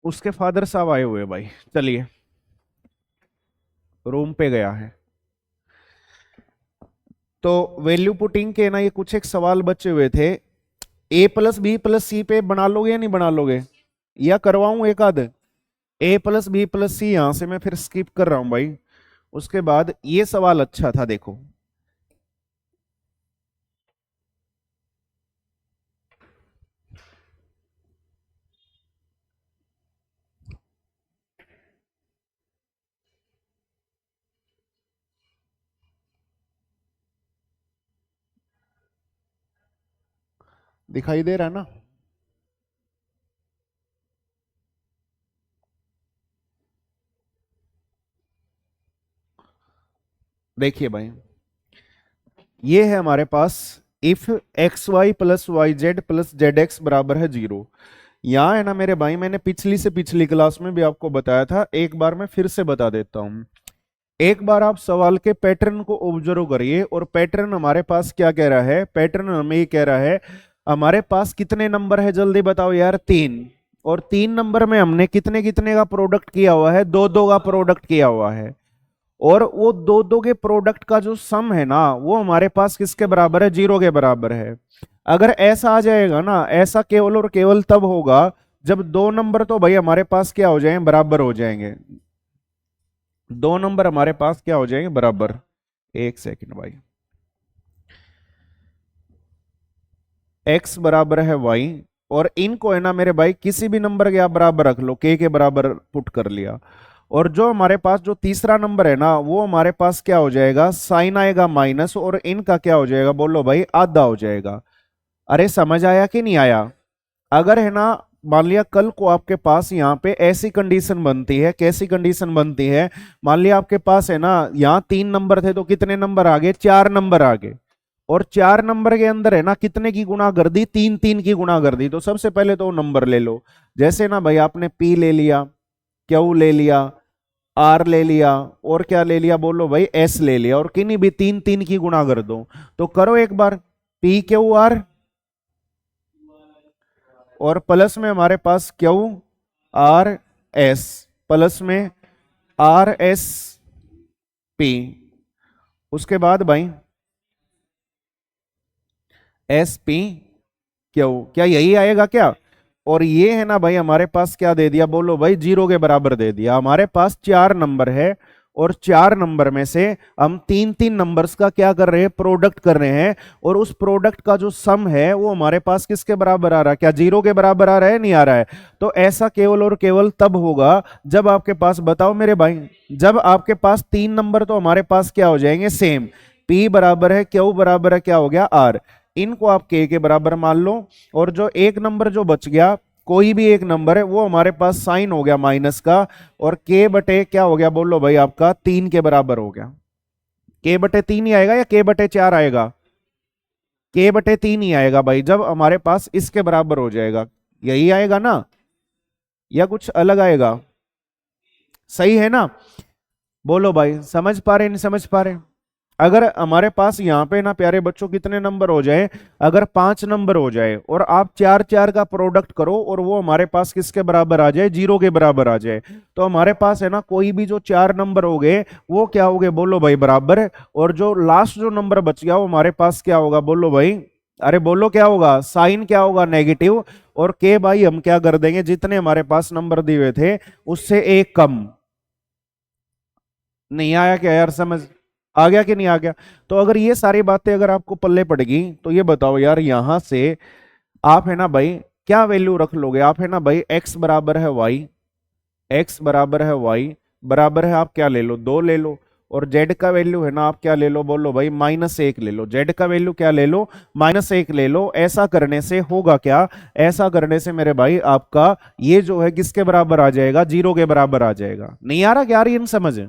उसके फादर साहब आए हुए हैं भाई, चलिए रूम पे गया है। तो वैल्यू पुटिंग के ना ये कुछ एक सवाल बचे हुए थे। ए प्लस बी प्लस सी पे बना लोगे या नहीं बना लोगे, या करवाऊं एक आध। ए प्लस बी प्लस सी यहां से मैं फिर स्किप कर रहा हूं भाई। उसके बाद ये सवाल अच्छा था, देखो। दिखाई दे रहा है ना। देखिए भाई, ये है हमारे पास if x y plus y z plus z x बराबर है 0। यहां है ना मेरे भाई, मैंने पिछली से पिछली क्लास में भी आपको बताया था, एक बार मैं फिर से बता देता हूं। एक बार आप सवाल के पैटर्न को ऑब्जर्व करिए, और पैटर्न हमारे पास क्या कह रहा है, पैटर्न हमें ये कह रहा है हमारे पास कितने नंबर है, जल्दी बताओ यार, 3। और 3 नंबर में हमने कितने कितने का प्रोडक्ट किया हुआ है, 2 2 का प्रोडक्ट किया हुआ है। और वो 2 2 के प्रोडक्ट का जो सम है ना, वो हमारे पास किसके बराबर है, 0 के बराबर है। अगर ऐसा आ जाएगा ना, ऐसा केवल और केवल तब होगा जब 2 नंबर तो भाई हमारे पास क्या हो जाएंगे, बराबर हो जाएंगे। 2 नंबर हमारे पास क्या हो जाएंगे, बराबर। एक सेकंड भाई, x बराबर है y, और इनको है ना मेरे भाई किसी भी नंबर के आप बराबर रख लो, के बराबर पुट कर लिया। और जो हमारे पास जो तीसरा नंबर है ना, वो हमारे पास क्या हो जाएगा, साइन आएगा माइनस, और इनका क्या हो जाएगा, बोलो भाई, आधा हो जाएगा। अरे समझ आया कि नहीं आया। अगर है ना, मान लिया कल को आपके पास यहाँ पे ऐसी कंडीशन बनती है, कैसी कंडीशन बनती है, मान लिया आपके पास है ना यहाँ 3 नंबर थे, तो कितने नंबर आ गए, 4 नंबर आ गए। और 4 नंबर के अंदर है ना कितने की गुणा कर दी, 3 3 की गुणा कर दी। तो सबसे पहले तो नंबर ले लो। जैसे ना भाई आपने पी ले लिया, क्यू ले लिया, आर ले लिया, और क्या ले लिया, बोलो भाई, एस ले लिया, और किन्हीं भी 3 3 की गुणा कर दो। तो करो एक बार, पी क्यू आर, और प्लस में हमारे पास क्यू आर एस, प्लस में आर एस पी। उसके बाद भाई एस पी क्यू, क्या यही आएगा क्या। और ये है ना भाई हमारे पास क्या दे दिया, बोलो भाई, 0 के बराबर दे दिया। हमारे पास 4 नंबर है, और 4 नंबर में से हम 3 3 नंबर्स का क्या कर रहे हैं, प्रोडक्ट कर रहे हैं। और उस प्रोडक्ट का जो सम है वो हमारे पास किसके बराबर आ रहा है, क्या 0 के बराबर आ रहा है, नहीं आ रहा है। तो ऐसा केवल और केवल तब होगा जब आपके पास, बताओ मेरे भाई, जब आपके पास 3 नंबर तो हमारे पास क्या हो जाएंगे, सेम। P बराबर है क्यू बराबर है क्या हो गया, आर। इनको आप के बराबर मान लो। और जो एक नंबर जो बच गया, कोई भी एक नंबर है, वो हमारे पास साइन हो गया माइनस का, और के बटे क्या हो गया, बोलो भाई, आपका 3 के बराबर हो गया। के बटे 3 ही आएगा या के बटे 4 आएगा, के बटे 3 ही आएगा भाई, जब हमारे पास इसके बराबर हो जाएगा। यही आएगा ना, या कुछ अलग आएगा, सही है ना। बोलो भाई, समझ पा रहे नहीं समझ पा रहे। अगर हमारे पास यहाँ पे ना प्यारे बच्चों कितने नंबर हो जाए, अगर 5 नंबर हो जाए, और आप 4 4 का प्रोडक्ट करो, और वो हमारे पास किसके बराबर आ जाए, 0 के बराबर आ जाए, तो हमारे पास है ना कोई भी जो 4 नंबर हो गए वो क्या हो गए, बोलो भाई, बराबर है। और जो लास्ट जो नंबर बच गया वो हमारे पास क्या होगा, बोलो भाई, अरे बोलो क्या होगा, साइन क्या होगा, नेगेटिव। और के भाई हम क्या कर देंगे, जितने हमारे पास नंबर दिए हुए थे उससे एक कम। नहीं आया क्या यार समझ, आ गया कि नहीं आ गया। तो अगर ये सारी बातें अगर आपको पल्ले पड़ेगी, तो ये बताओ यार, यहां से आप है ना भाई क्या वैल्यू रख लोगे, आप है ना भाई, x बराबर है y, x बराबर है y, बराबर है, आप क्या ले लो, 2 ले लो। और z का वैल्यू है ना, आप क्या ले लो, बोलो भाई, -1 ले लो। z का वैल्यू क्या ले लो, -1 ले लो। ऐसा करने से होगा क्या, ऐसा करने से मेरे भाई आपका ये जो है किसके बराबर आ जाएगा, 0 के बराबर आ जाएगा। नहीं आ रहा क्या, आ रही है समझ,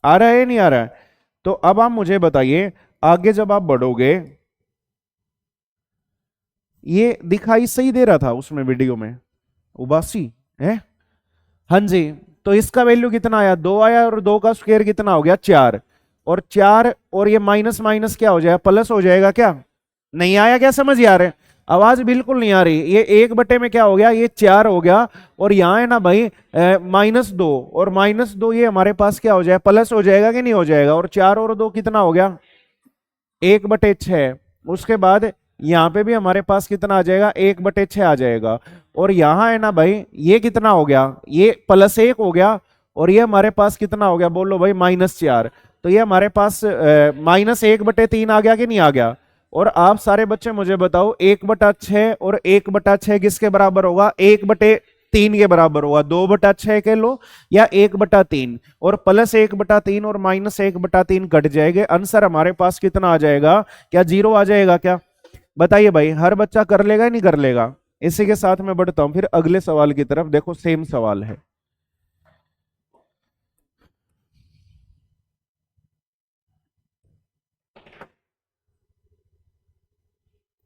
आ रहा है नहीं आ रहा है। तो अब आप मुझे बताइए, आगे जब आप बढ़ोगे, ये दिखाई सही दे रहा था उसमें वीडियो में, उबासी है, हाँ जी। तो इसका वैल्यू कितना आया, 2 आया, और 2 का स्क्वायर कितना हो गया, 4। और 4, और ये माइनस माइनस क्या हो जाएगा, प्लस हो जाएगा क्या, नहीं आया क्या समझ यार। आवाज बिल्कुल नहीं आ रही। ये 1 बटे में क्या हो गया, ये 4 हो गया, और यहाँ है ना भाई -2, और -2 ये हमारे पास क्या हो जाए, प्लस हो जाएगा कि नहीं हो जाएगा, और 4 और 2 कितना हो गया, 1/6। उसके बाद यहाँ पे भी हमारे पास कितना आ जाएगा, 1/6 आ जाएगा। और यहाँ है ना भाई ये कितना हो गया, ये +1 हो गया, और ये हमारे पास कितना हो गया, बोलो भाई -4। तो ये हमारे पास -1/3 आ गया कि नहीं आ गया। और आप सारे बच्चे मुझे बताओ 1/6 और 1/6 किसके बराबर होगा, 1/3 के बराबर होगा। 2/6 के लो या 1/3, और +1/3 और -1/3 कट जाएंगे, आंसर हमारे पास कितना आ जाएगा, क्या 0 आ जाएगा क्या। बताइए भाई, हर बच्चा कर लेगा या नहीं कर लेगा। इसी के साथ मैं बढ़ता हूं फिर अगले सवाल की तरफ। देखो सेम सवाल है,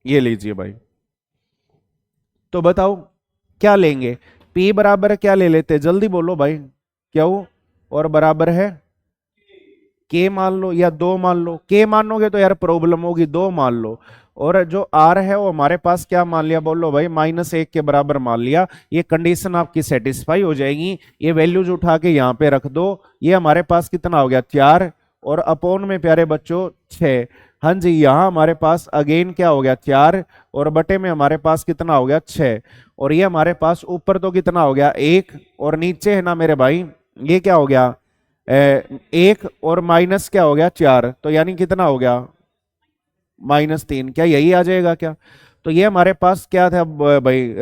ये लीजिए भाई। तो बताओ क्या लेंगे, P बराबर क्या ले लेते, जल्दी बोलो भाई। क्यों, और बराबर है K मान लो या 2 मान लो। K मानोगे तो यार प्रॉब्लम होगी, 2 मान लो। और जो R है वो हमारे पास क्या मान लिया, बोलो भाई -1 के बराबर मान लिया। ये कंडीशन आपकी सेटिस्फाई हो जाएगी। ये वैल्यूज उठा के यहाँ पे रख दो। ये हमारे पास कितना हो गया, 4, और अपॉन में प्यारे बच्चों 6। हाँ जी, यहाँ हमारे पास अगेन क्या हो गया, 4, और बटे में हमारे पास कितना हो गया, 6। और ये हमारे पास ऊपर तो कितना हो गया, 1, और नीचे है ना मेरे भाई ये क्या हो गया, 1, और माइनस क्या हो गया, 4। तो यानी कितना हो गया, -3। क्या यही आ जाएगा क्या। तो ये हमारे पास क्या था भाई,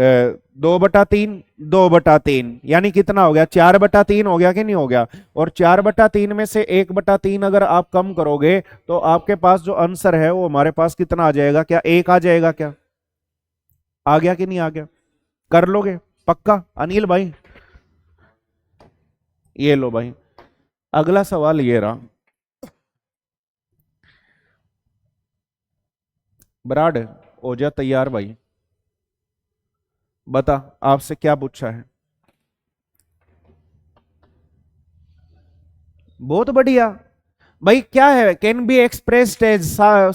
2/3, 2/3 यानी कितना हो गया, 4/3 हो गया कि नहीं हो गया। और 4/3 में से 1/3 अगर आप कम करोगे तो आपके पास जो आंसर है वो हमारे पास कितना आ जाएगा, क्या 1 आ जाएगा क्या। आ गया कि नहीं आ गया, कर लोगे पक्का अनिल भाई। ये लो भाई, अगला सवाल ये रहा। बराड हो जा तैयार भाई, बता आपसे क्या पूछा है। बहुत बढ़िया भाई, क्या है, can be expressed as,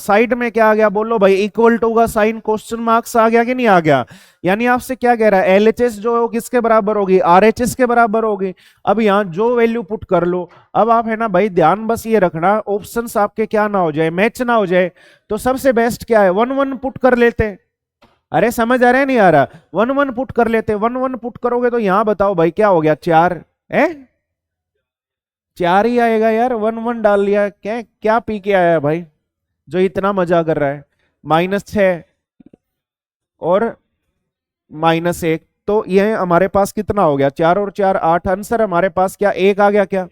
side में क्या आ गया, बोलो भाई इक्वल टू का साइन, क्वेश्चन मार्क्स आ गया कि नहीं आ गया। यानी आपसे क्या कह रहा है, एलएचएस जो है वो किसके बराबर होगी, आरएचएस के बराबर होगी। अब यहाँ जो वैल्यू पुट कर लो। अब आप है ना भाई ध्यान बस ये रखना, ऑप्शंस आपके क्या ना हो जाए, मैच ना हो जाए। तो सबसे बेस्ट क्या है, 1 1 पुट कर लेते। अरे समझ आ रहा है नहीं आ रहा, 1 1 पुट कर लेते। 1 1 पुट करोगे तो यहां बताओ भाई क्या हो गया, 4 है, 4 ही आएगा यार। 1 1 डाल लिया, क्या क्या पी के आया है भाई जो इतना मजा कर रहा है। -6 और -1, तो यह हमारे पास कितना हो गया, 4 और 4 8, आंसर हमारे पास क्या 1 आ गया क्या।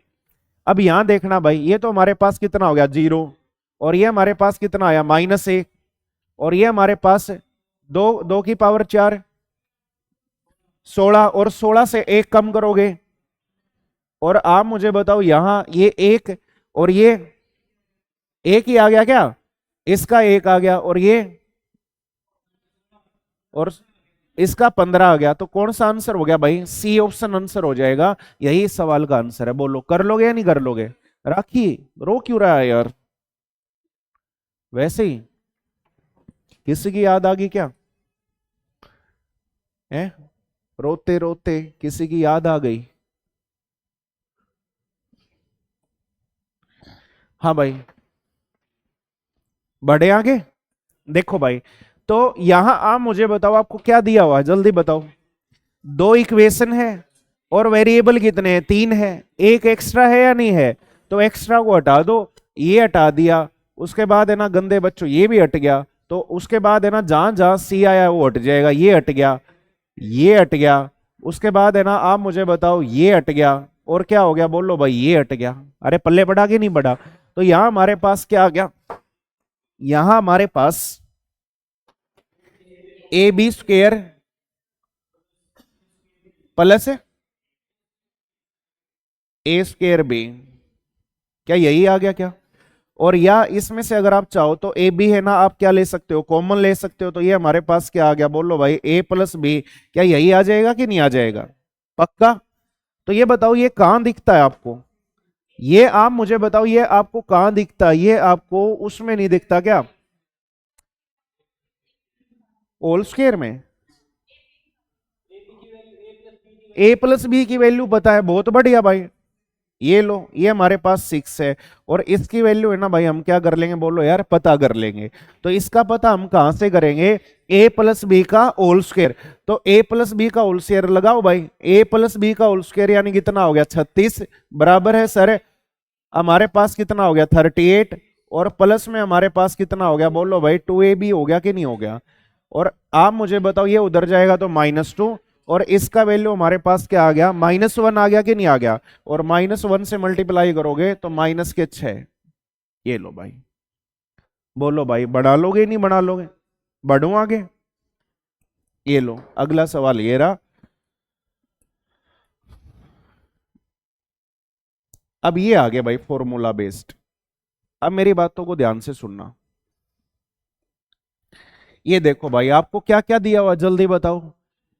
अब यहां देखना भाई, ये तो हमारे पास कितना हो गया 0, और ये हमारे पास कितना आया -1, और ये हमारे पास 2 की पावर 4, 16, और 16 से 1 कम करोगे। और आप मुझे बताओ यहां ये 1 और ये 1 ही आ गया क्या, इसका 1 आ गया, और ये और इसका 15 आ गया। तो कौन सा आंसर हो गया भाई, सी ऑप्शन आंसर हो जाएगा। यही इस सवाल का आंसर है। बोलो कर लोगे या नहीं कर लोगे। राखी रो क्यों रहा है यार, वैसे ही किसी की याद आ गई क्या है, रोते रोते किसी की याद आ गई। हाँ भाई, बढ़े आगे। देखो भाई, तो यहां आप मुझे बताओ आपको क्या दिया हुआ है, जल्दी बताओ। 2 इक्वेशन है और वेरिएबल कितने हैं, 3 है। एक एक्स्ट्रा है या नहीं है, तो एक्स्ट्रा को हटा दो। ये हटा दिया, उसके बाद है ना गंदे बच्चों ये भी हट गया। तो उसके बाद है ना जहां जहां सी आया वो हट जाएगा, ये हट गया, ये हट गया। उसके बाद है ना आप मुझे बताओ ये हट गया, और क्या हो गया, बोलो भाई ये हट गया। अरे पल्ले बढ़ा के नहीं बढ़ा। तो यहां हमारे पास क्या आ गया, यहां हमारे पास AB² प्लस A²B, क्या यही आ गया क्या। और या इसमें से अगर आप चाहो तो ए बी है ना, आप क्या ले सकते हो, कॉमन ले सकते हो। तो ये हमारे पास क्या आ गया, बोलो भाई A+B, क्या यही आ जाएगा कि नहीं आ जाएगा, पक्का। तो ये बताओ ये कहां दिखता है आपको, ये आप मुझे बताओ ये आपको कहां दिखता है, ये आपको उसमें नहीं दिखता क्या, होल स्क्वायर में ए प्लस बी की वैल्यू पता है, बहुत बढ़िया भाई। ये लो, ये हमारे पास 6 है और इसकी वैल्यू है ना भाई, हम क्या कर लेंगे बोलो यार, पता कर लेंगे। तो इसका पता हम कहां से करेंगे, ए प्लस बी का होल स्क्वायर। तो ए प्लस बी का होल स्क्वायर लगाओ भाई, ए प्लस बी का होल स्क्वायर यानी कितना हो गया 36, बराबर है सर हमारे पास कितना हो गया 38, और प्लस में हमारे पास कितना हो गया बोलो भाई 2ab हो गया कि नहीं हो गया। और आप मुझे बताओ ये उधर जाएगा तो -2, और इसका वैल्यू हमारे पास क्या आ गया -1 आ गया कि नहीं आ गया। और -1 से मल्टीप्लाई करोगे तो -6। ये लो भाई, बोलो भाई बढ़ा लोगे नहीं बढ़ा लोगे, बढ़ू आगे। ये लो अगला सवाल ये रहा। अब ये आ गया भाई फॉर्मूला बेस्ड। अब मेरी बातों को ध्यान से सुनना। ये देखो भाई आपको क्या क्या दिया हुआ जल्दी बताओ,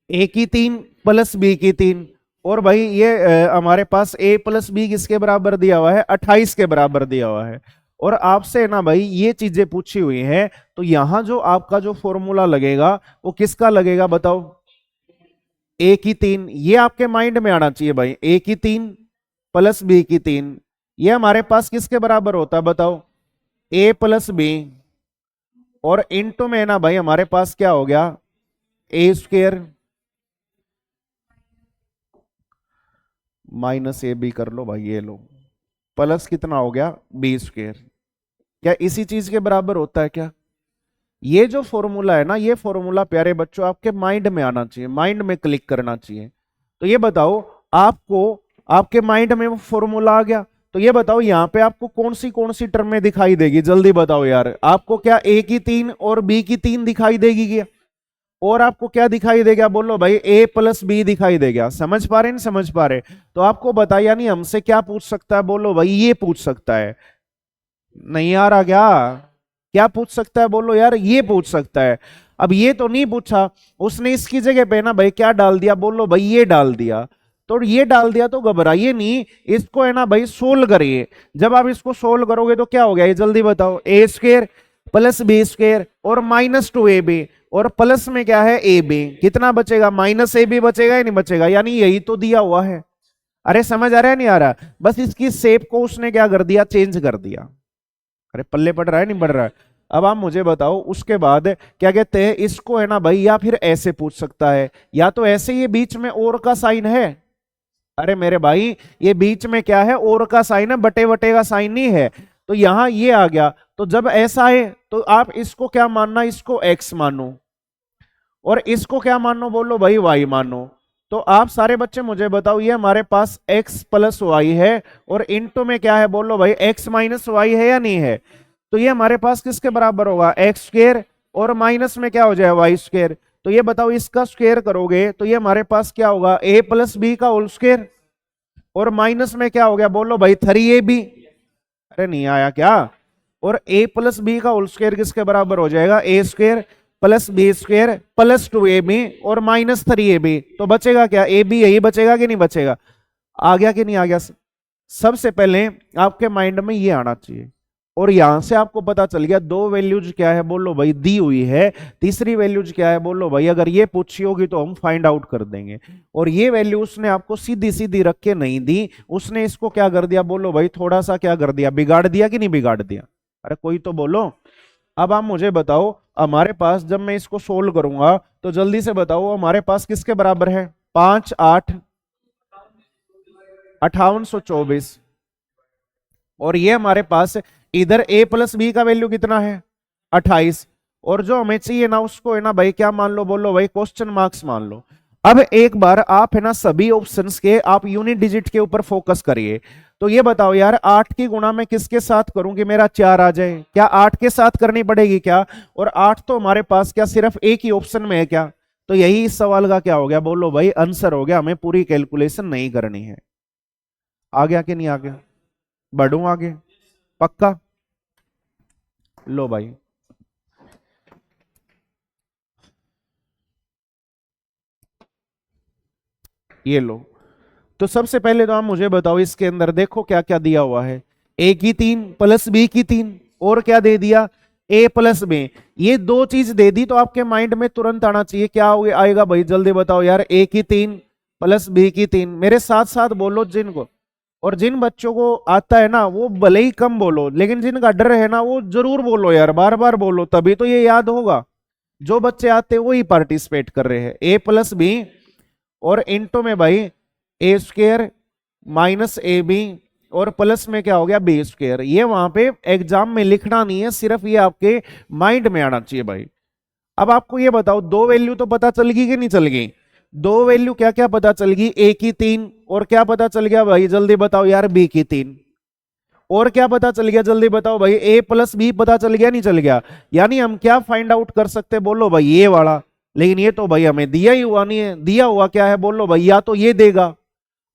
ए की 3 प्लस बी की 3, और भाई ये हमारे पास a प्लस बी किसके बराबर दिया हुआ है 28 के बराबर दिया हुआ है। और आपसे ना भाई ये चीजें पूछी हुई हैं, तो यहां जो आपका जो फॉर्मूला लगेगा वो किसका लगेगा बताओ, a की 3। ये आपके माइंड में आना चाहिए भाई, a की 3 प्लस बी की 3, ये हमारे पास किसके बराबर होता है बताओ, a प्लस बी, और इनटू में ना भाई हमारे पास क्या हो गया ए स्क्वायर माइनस ए बी कर लो भाई, ये लो प्लस कितना हो गया बी स्क्वायर। क्या इसी चीज के बराबर होता है क्या। ये जो फॉर्मूला है ना, ये फॉर्मूला प्यारे बच्चों आपके माइंड में आना चाहिए, माइंड में क्लिक करना चाहिए। तो ये बताओ आपको, आपके माइंड में वो फॉर्मूला आ गया, तो ये बताओ यहां पे आपको कौन सी टर्म में दिखाई देगी जल्दी बताओ यार। आपको क्या ए की 3 और बी की 3 दिखाई देगी क्या, और आपको क्या दिखाई देगा बोलो भाई a प्लस बी दिखाई देगा। समझ पा रहे नहीं समझ पा रहे, तो आपको बताया यानी हमसे क्या पूछ सकता है बोलो भाई, ये पूछ सकता है। नहीं आ रहा क्या, क्या पूछ सकता है बोलो यार, ये पूछ सकता है। अब ये तो नहीं पूछा, उसने इसकी जगह पे ना भाई क्या डाल दिया बोलो भाई, ये डाल दिया। तो ये डाल दिया तो घबराइए नहीं, इसको है ना भाई सोल्व करिए। जब आप इसको सोल्व करोगे तो क्या हो गया ये जल्दी बताओ, ए स्क्वायर प्लस बी स्क्वायर और -2ab, और प्लस में क्या है ए बी, कितना बचेगा -ab बचेगा या नहीं बचेगा, यानी यही तो दिया हुआ है। अरे समझ आ रहा है नहीं आ रहा, बस इसकी शेप को उसने क्या कर दिया चेंज कर दिया। अरे पल्ले पड़ रहा है नहीं पड़ रहा है। अब आप मुझे बताओ उसके बाद क्या कहते हैं इसको है ना भाई, या फिर ऐसे पूछ सकता है, या तो ऐसे ये बीच में और का साइन है। अरे मेरे भाई ये बीच में क्या है और का साइन है, बटे बटे का साइन नहीं है। तो यहां ये आ गया, तो जब ऐसा है तो आप इसको क्या मानना, इसको x मानो, और इसको क्या मानो बोलो भाई y मानो। तो आप सारे बच्चे मुझे बताओ ये हमारे पास x प्लस वाई है, और इनटू में क्या है बोलो भाई x माइनस वाई है या नहीं है। तो ये हमारे पास किसके बराबर होगा एक्स स्क्वायर, और माइनस में क्या हो जाएगा वाई स्क्वायर। तो ये बताओ इसका स्क्वायर करोगे तो ये हमारे पास क्या होगा a प्लस बी का होल स्क्वायर, और माइनस में क्या हो गया बोलो भाई 3ab। अरे नहीं आया क्या, और a प्लस बी का होल स्क्वायर किसके बराबर हो जाएगा A square plus B square plus 2ab और -3ab। तो बचेगा क्या ab, यही बचेगा कि नहीं बचेगा, आ गया कि नहीं आ गया। सबसे पहले आपके माइंड में ये आना चाहिए, और यहां से आपको पता चल गया दो वैल्यूज क्या है बोलो भाई दी हुई है, तीसरी वैल्यूज क्या है बोलो भाई, अगर ये पूछी होगी तो हम फाइंड आउट कर देंगे। और ये वैल्यू उसने आपको सीधी सीधी रख के नहीं दी, उसने इसको क्या कर दिया बोलो भाई, थोड़ा सा क्या कर दिया, बिगाड़ दिया कि नहीं बिगाड़ दिया। अरे कोई तो बोलो। अब आप मुझे बताओ हमारे पास जब मैं इसको सोल्व करूंगा तो जल्दी से बताओ हमारे पास किसके बराबर है, 5 8 5824, और ये हमारे पास इधर a प्लस बी का वैल्यू कितना है 28, और जो हमें चाहिए ना उसको है ना भाई क्या मान लो बोलो भाई क्वेश्चन मार्क्स मान लो। अब एक बार आप है ना सभी ऑप्शंस के आप यूनिट डिजिट के ऊपर फोकस करिए। तो ये बताओ यार 8 की गुणा मैं किसके साथ करूं कि मेरा 4 आ जाए, क्या 8 के साथ करनी पड़ेगी क्या, और 8 तो हमारे पास क्या सिर्फ एक ही ऑप्शन में है क्या। तो यही इस सवाल का क्या हो गया बोलो भाई आंसर हो गया, हमें पूरी कैलकुलेशन नहीं करनी है। आ गया कि नहीं आ गया, बढ़ू आगे पक्का। लो भाई ये लो, तो सबसे पहले तो आप मुझे बताओ इसके अंदर देखो क्या क्या दिया हुआ है, ए की 3 प्लस बी की 3, और क्या दे दिया ए प्लस बी, ये दो चीज दे दी तो आपके माइंड में तुरंत आना चाहिए क्या आएगा भाई, जल्दी बताओ यार। ए की 3 प्लस बी की 3, मेरे साथ साथ बोलो जिनको, और जिन बच्चों को आता है ना वो भले ही कम बोलो, लेकिन जिनका डर है ना वो जरूर बोलो यार, बार बार बोलो, तभी तो ये याद होगा। जो बच्चे आते हैं वही पार्टिसिपेट कर रहे हैं। ए प्लस बी और इंटू में भाई A square minus A B, और प्लस में क्या हो गया बी स्क्र। ये वहां पे एग्जाम में लिखना नहीं है, सिर्फ ये आपके माइंड में आना चाहिए भाई। अब आपको ये बताओ, दो वैल्यू तो पता चल गई कि नहीं चल गई? दो वैल्यू क्या क्या पता चल गई? ए की 3, और क्या पता चल गया भाई जल्दी बताओ यार, बी की 3, और क्या पता चल गया जल्दी बताओ भाई, ए प्लस बी पता चल गया नहीं चल गया? यानी हम क्या फाइंड आउट कर सकते बोलो भाई, ये वाला। लेकिन ये तो भाई हमें दिया ही हुआ नहीं है, दिया हुआ क्या है बोलो भाई, या तो ये देगा,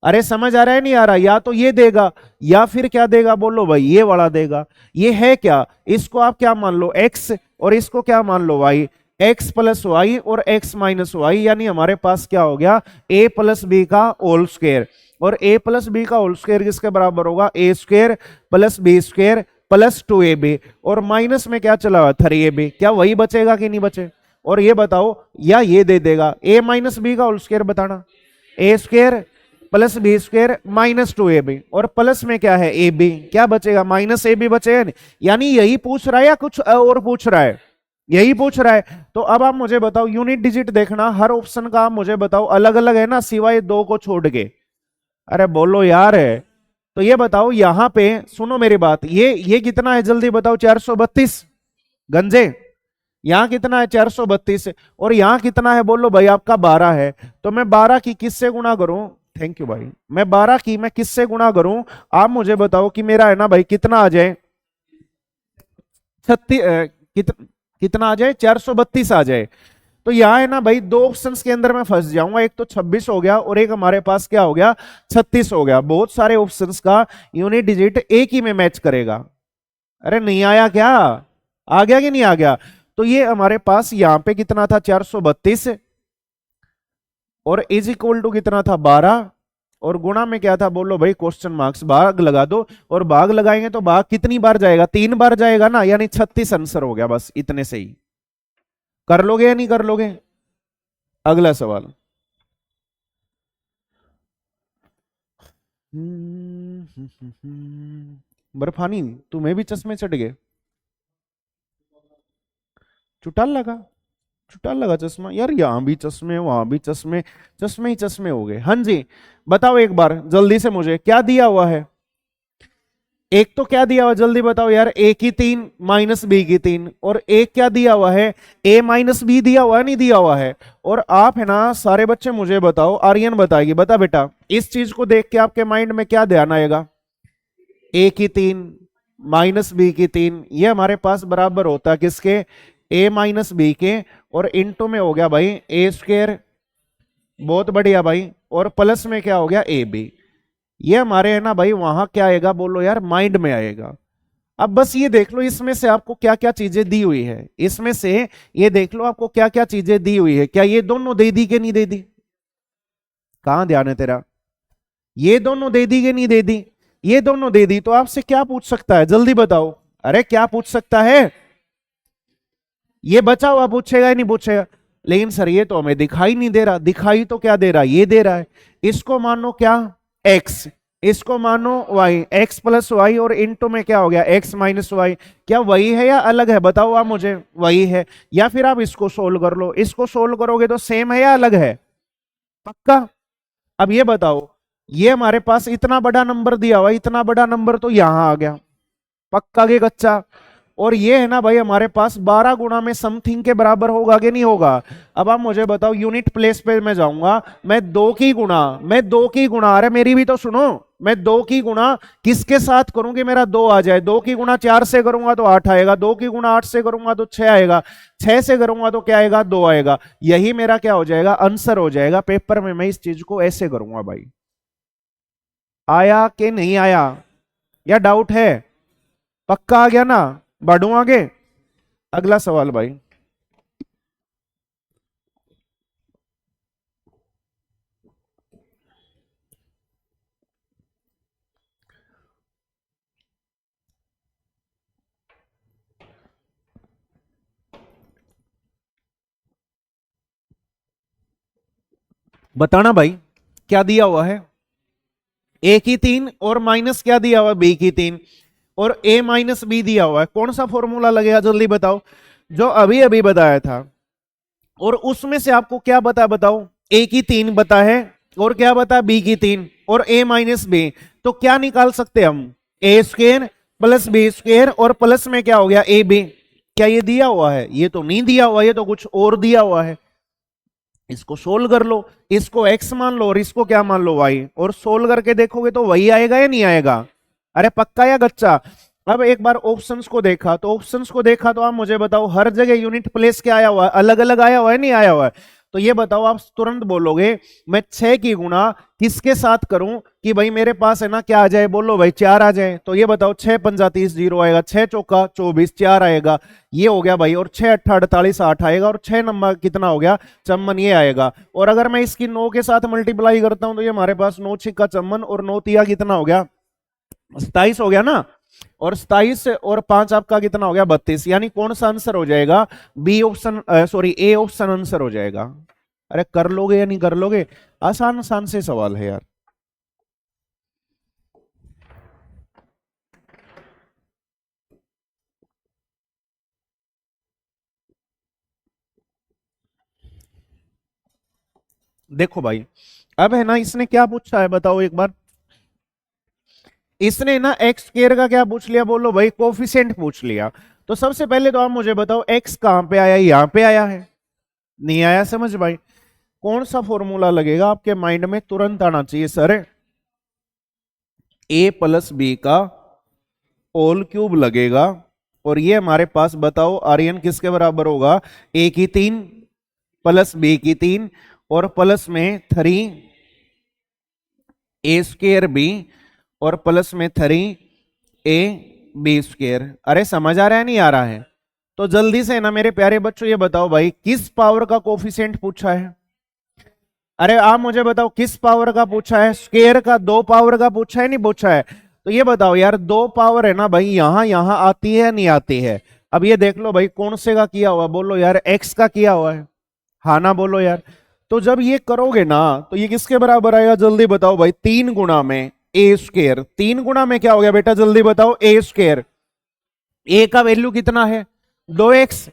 अरे समझ आ रहा है नहीं आ रहा, या तो ये देगा या फिर क्या देगा बोलो भाई, ये वाला देगा। ये है क्या, इसको आप क्या मान लो एक्स, और इसको क्या मान लो वाई, एक्स प्लस वाई और एक्स माइनस वाई, यानी हमारे पास क्या हो गया, ए प्लस बी का होल स्क्वायर। और ए प्लस बी का होल स्क्वायर किसके बराबर होगा, A square plus B square plus 2ab, और माइनस में क्या चला हुआ 3ab, क्या वही बचेगा कि नहीं बचे? और ये बताओ, या ये दे देगा ए माइनस बी का होल स्क्वायर बताना, A square plus B square minus 2ab, और प्लस में क्या है ए बी, क्या बचेगा माइनस ए बी बचेगा नहीं? यानी यही पूछ रहा है या कुछ और पूछ रहा है? यही पूछ रहा है। तो अब आप मुझे बताओ, यूनिट डिजिट देखना हर ऑप्शन का, आप मुझे बताओ अलग अलग है ना, सिवाय दो को छोड़ के। अरे बोलो यार है। तो ये बताओ यहां पे, सुनो मेरी बात, ये कितना है जल्दी बताओ, 432 गंजे। यहां कितना है 432, और यहां कितना है बोलो भाई आपका 12 है। तो मैं 12 की किससे गुणा करूं, थैंक यू भाई, मैं 12 की मैं किससे गुणा करूं? आप मुझे बताओ कि मेरा है ना भाई कितना आ जाए, 36 कितना आ जाए, 432 आ जाए। तो यहां है ना भाई दो ऑप्शंस के अंदर मैं फंस जाऊंगा, एक तो 26 हो गया और एक हमारे पास क्या हो गया 36 हो गया। बहुत सारे ऑप्शंस का यूनिट डिजिट एक ही में मैच करेगा। अरे नहीं आया क्या, आ गया कि नहीं आ गया? तो ये हमारे पास यहां पे कितना था 432, और इज इक्वल टू कितना था 12, और गुणा में क्या था बोलो भाई, क्वेश्चन मार्क्स, भाग लगा दो। और भाग लगाएंगे तो भाग कितनी बार जाएगा, 3 बार जाएगा ना, यानी 36 आंसर हो गया, बस इतने से ही। कर लोगे या नहीं कर लोगे? अगला सवाल। बर्फानी, तुम्हें भी चश्मे चढ़ गए? चुटाल लगा, चुटाल लगा चश्मा यार, यहां भी चश्मे वहां भी चश्मे, चश्मे ही चश्मे हो गए। हाँ जी, बताओ एक बार जल्दी से मुझे क्या दिया हुआ है। एक तो क्या दिया हुआ जल्दी बताओ यार, ए की 3 माइनस बी की 3, और एक क्या दिया हुआ है, ए माइनस बी दिया हुआ है नहीं दिया हुआ है? और आप है ना सारे बच्चे मुझे बताओ, आर्यन बताएगी, बता बेटा इस चीज को देख के आपके माइंड में क्या ध्यान आएगा, ए की 3 माइनस बी की 3, ये हमारे पास बराबर होता है किसके, ए माइनस बी के, और इंटू में हो गया भाई ए स्क्र, बहुत बढ़िया भाई, और प्लस में क्या हो गया ए बी। ये हमारे है ना भाई वहां क्या आएगा बोलो यार, माइंड में आएगा। अब बस ये देख लो इसमें से आपको क्या क्या चीजें दी हुई है, इसमें से ये देख लो आपको क्या क्या चीजें दी हुई है, क्या ये दोनों दे दी कि नहीं दे दी? कहां ध्यान है तेरा? ये दोनों दे दी कि नहीं दे दी? ये दोनों दे दी, तो आपसे क्या पूछ सकता है जल्दी बताओ, अरे क्या पूछ सकता है? ये बचा हुआ पूछेगा या नहीं पूछेगा? लेकिन सर ये तो हमें दिखाई नहीं दे रहा, दिखाई तो क्या दे रहा है, ये दे रहा है। इसको मानो क्या x, इसको मानो y, x प्लस वाई, और इंटू में क्या हो गया x माइनस वाई। क्या वही है या अलग है बताओ आप मुझे, वही है। या फिर आप इसको सोल्व कर लो, इसको सोल्व करोगे तो सेम है या अलग है? पक्का? अब ये बताओ, ये हमारे पास इतना बड़ा नंबर दिया हुआ, इतना बड़ा नंबर तो यहां आ गया, पक्का के कच्चा। और ये है ना भाई हमारे पास 12 गुणा में समथिंग के बराबर होगा कि नहीं होगा? अब आप मुझे बताओ, यूनिट प्लेस पे मैं जाऊंगा, मैं दो की गुणा, मैं दो की गुणा, अरे मेरी भी तो सुनो, मैं दो की गुणा किसके साथ करूंगी मेरा दो आ जाए, दो की गुणा 4 से करूंगा तो 8 आएगा, दो की गुणा 8 से करूंगा तो 6 आएगा, 6 से करूंगा तो क्या आएगा 2 आएगा। यही मेरा क्या हो जाएगा आंसर हो जाएगा। पेपर में मैं इस चीज को ऐसे करूंगा भाई। आया कि नहीं आया, या डाउट है? पक्का आ गया ना? बढ़ू आगे, अगला सवाल भाई। बताना भाई क्या दिया हुआ है, ए की 3 और माइनस क्या दिया हुआ है, बी की 3 और ए माइनस बी दिया हुआ है। कौन सा फॉर्मूला लगेगा जल्दी बताओ, जो अभी अभी बताया था। और उसमें से आपको क्या बता, बताओ, ए की 3 बता है और क्या बता, बी की 3 और ए माइनस बी। तो क्या निकाल सकते हम, ए स्क्वेयर प्लस बी स्क्वेयर और प्लस में क्या हो गया, ए बी। क्या ये दिया हुआ है, ये तो नहीं दिया हुआ, ये तो कुछ और दिया हुआ है। इसको सोल्व कर लो, इसको x मान लो और इसको क्या मान लो y, और सोल्व करके देखोगे तो वही आएगा या नहीं आएगा, अरे पक्का या गच्चा। अब एक बार ऑप्शंस को देखा, तो ऑप्शंस को देखा तो आप मुझे बताओ हर जगह यूनिट प्लेस क्या आया हुआ है, अलग अलग आया हुआ है, नहीं आया हुआ है। तो ये बताओ, आप तुरंत बोलोगे मैं 6 की गुणा किसके साथ करूं कि भाई मेरे पास है ना क्या आ जाए, बोलो भाई 4 आ जाए। तो ये बताओ 6 पंजा 30 0 आएगा, 6 चौका 24 4 आएगा, ये हो गया भाई। और 6 अट्ठा 48 8 आएगा, और 6 नंबर कितना हो गया, चम्मन, ये आएगा। और अगर मैं इसकी 9 के साथ मल्टीप्लाई करता हूं तो ये हमारे पास 9 छिक्का चम्मन और 9 तिया कितना हो गया, 27 हो गया ना। और 27 और 5 आपका कितना हो गया, 32। यानी कौन सा आंसर हो जाएगा, B option, sorry A option answer हो जाएगा। अरे कर लोगे या नहीं कर लोगे, आसान आसान से सवाल है यार। देखो भाई, अब है ना इसने क्या पूछा है बताओ एक बार, इसने ना एक्स स्क्वायर का क्या पूछ लिया, बोलो भाई कोफिशिएंट पूछ लिया। तो सबसे पहले तो आप मुझे बताओ एक्स कहां पे आया, यहां पे आया है, नहीं आया, समझ भाई। कौन सा फॉर्मूला लगेगा आपके माइंड में, तुरंत आना चाहिए सर, ए प्लस बी का होल क्यूब लगेगा। और ये हमारे पास बताओ आर्यन किसके बराबर होगा, ए की 3 प्लस बी की 3 और प्लस में 3 ए स्क्वेयर बी और प्लस में 3 ए बी स्क्वेयर। अरे समझ आ रहा है, नहीं आ रहा है? तो जल्दी से ना मेरे प्यारे बच्चों ये बताओ भाई किस पावर का कोफिशिएंट पूछा है, अरे आप मुझे बताओ किस पावर का पूछा है, स्क्वायर का, 2 पावर का पूछा है, नहीं पूछा है? तो ये बताओ यार, 2 पावर है ना भाई, यहां यहां आती है नहीं आती है। अब ये देख लो भाई कौन से का किया हुआ, बोलो यार एक्स का किया हुआ है, हाँ ना बोलो यार। तो जब ये करोगे ना तो ये किसके बराबर आएगा, जल्दी बताओ भाई, 3 गुना में ए स्क्वायर, 3 गुना में क्या हो गया बेटा, जल्दी बताओ, ए स्क्वायर। ए का वैल्यू कितना है, 2x,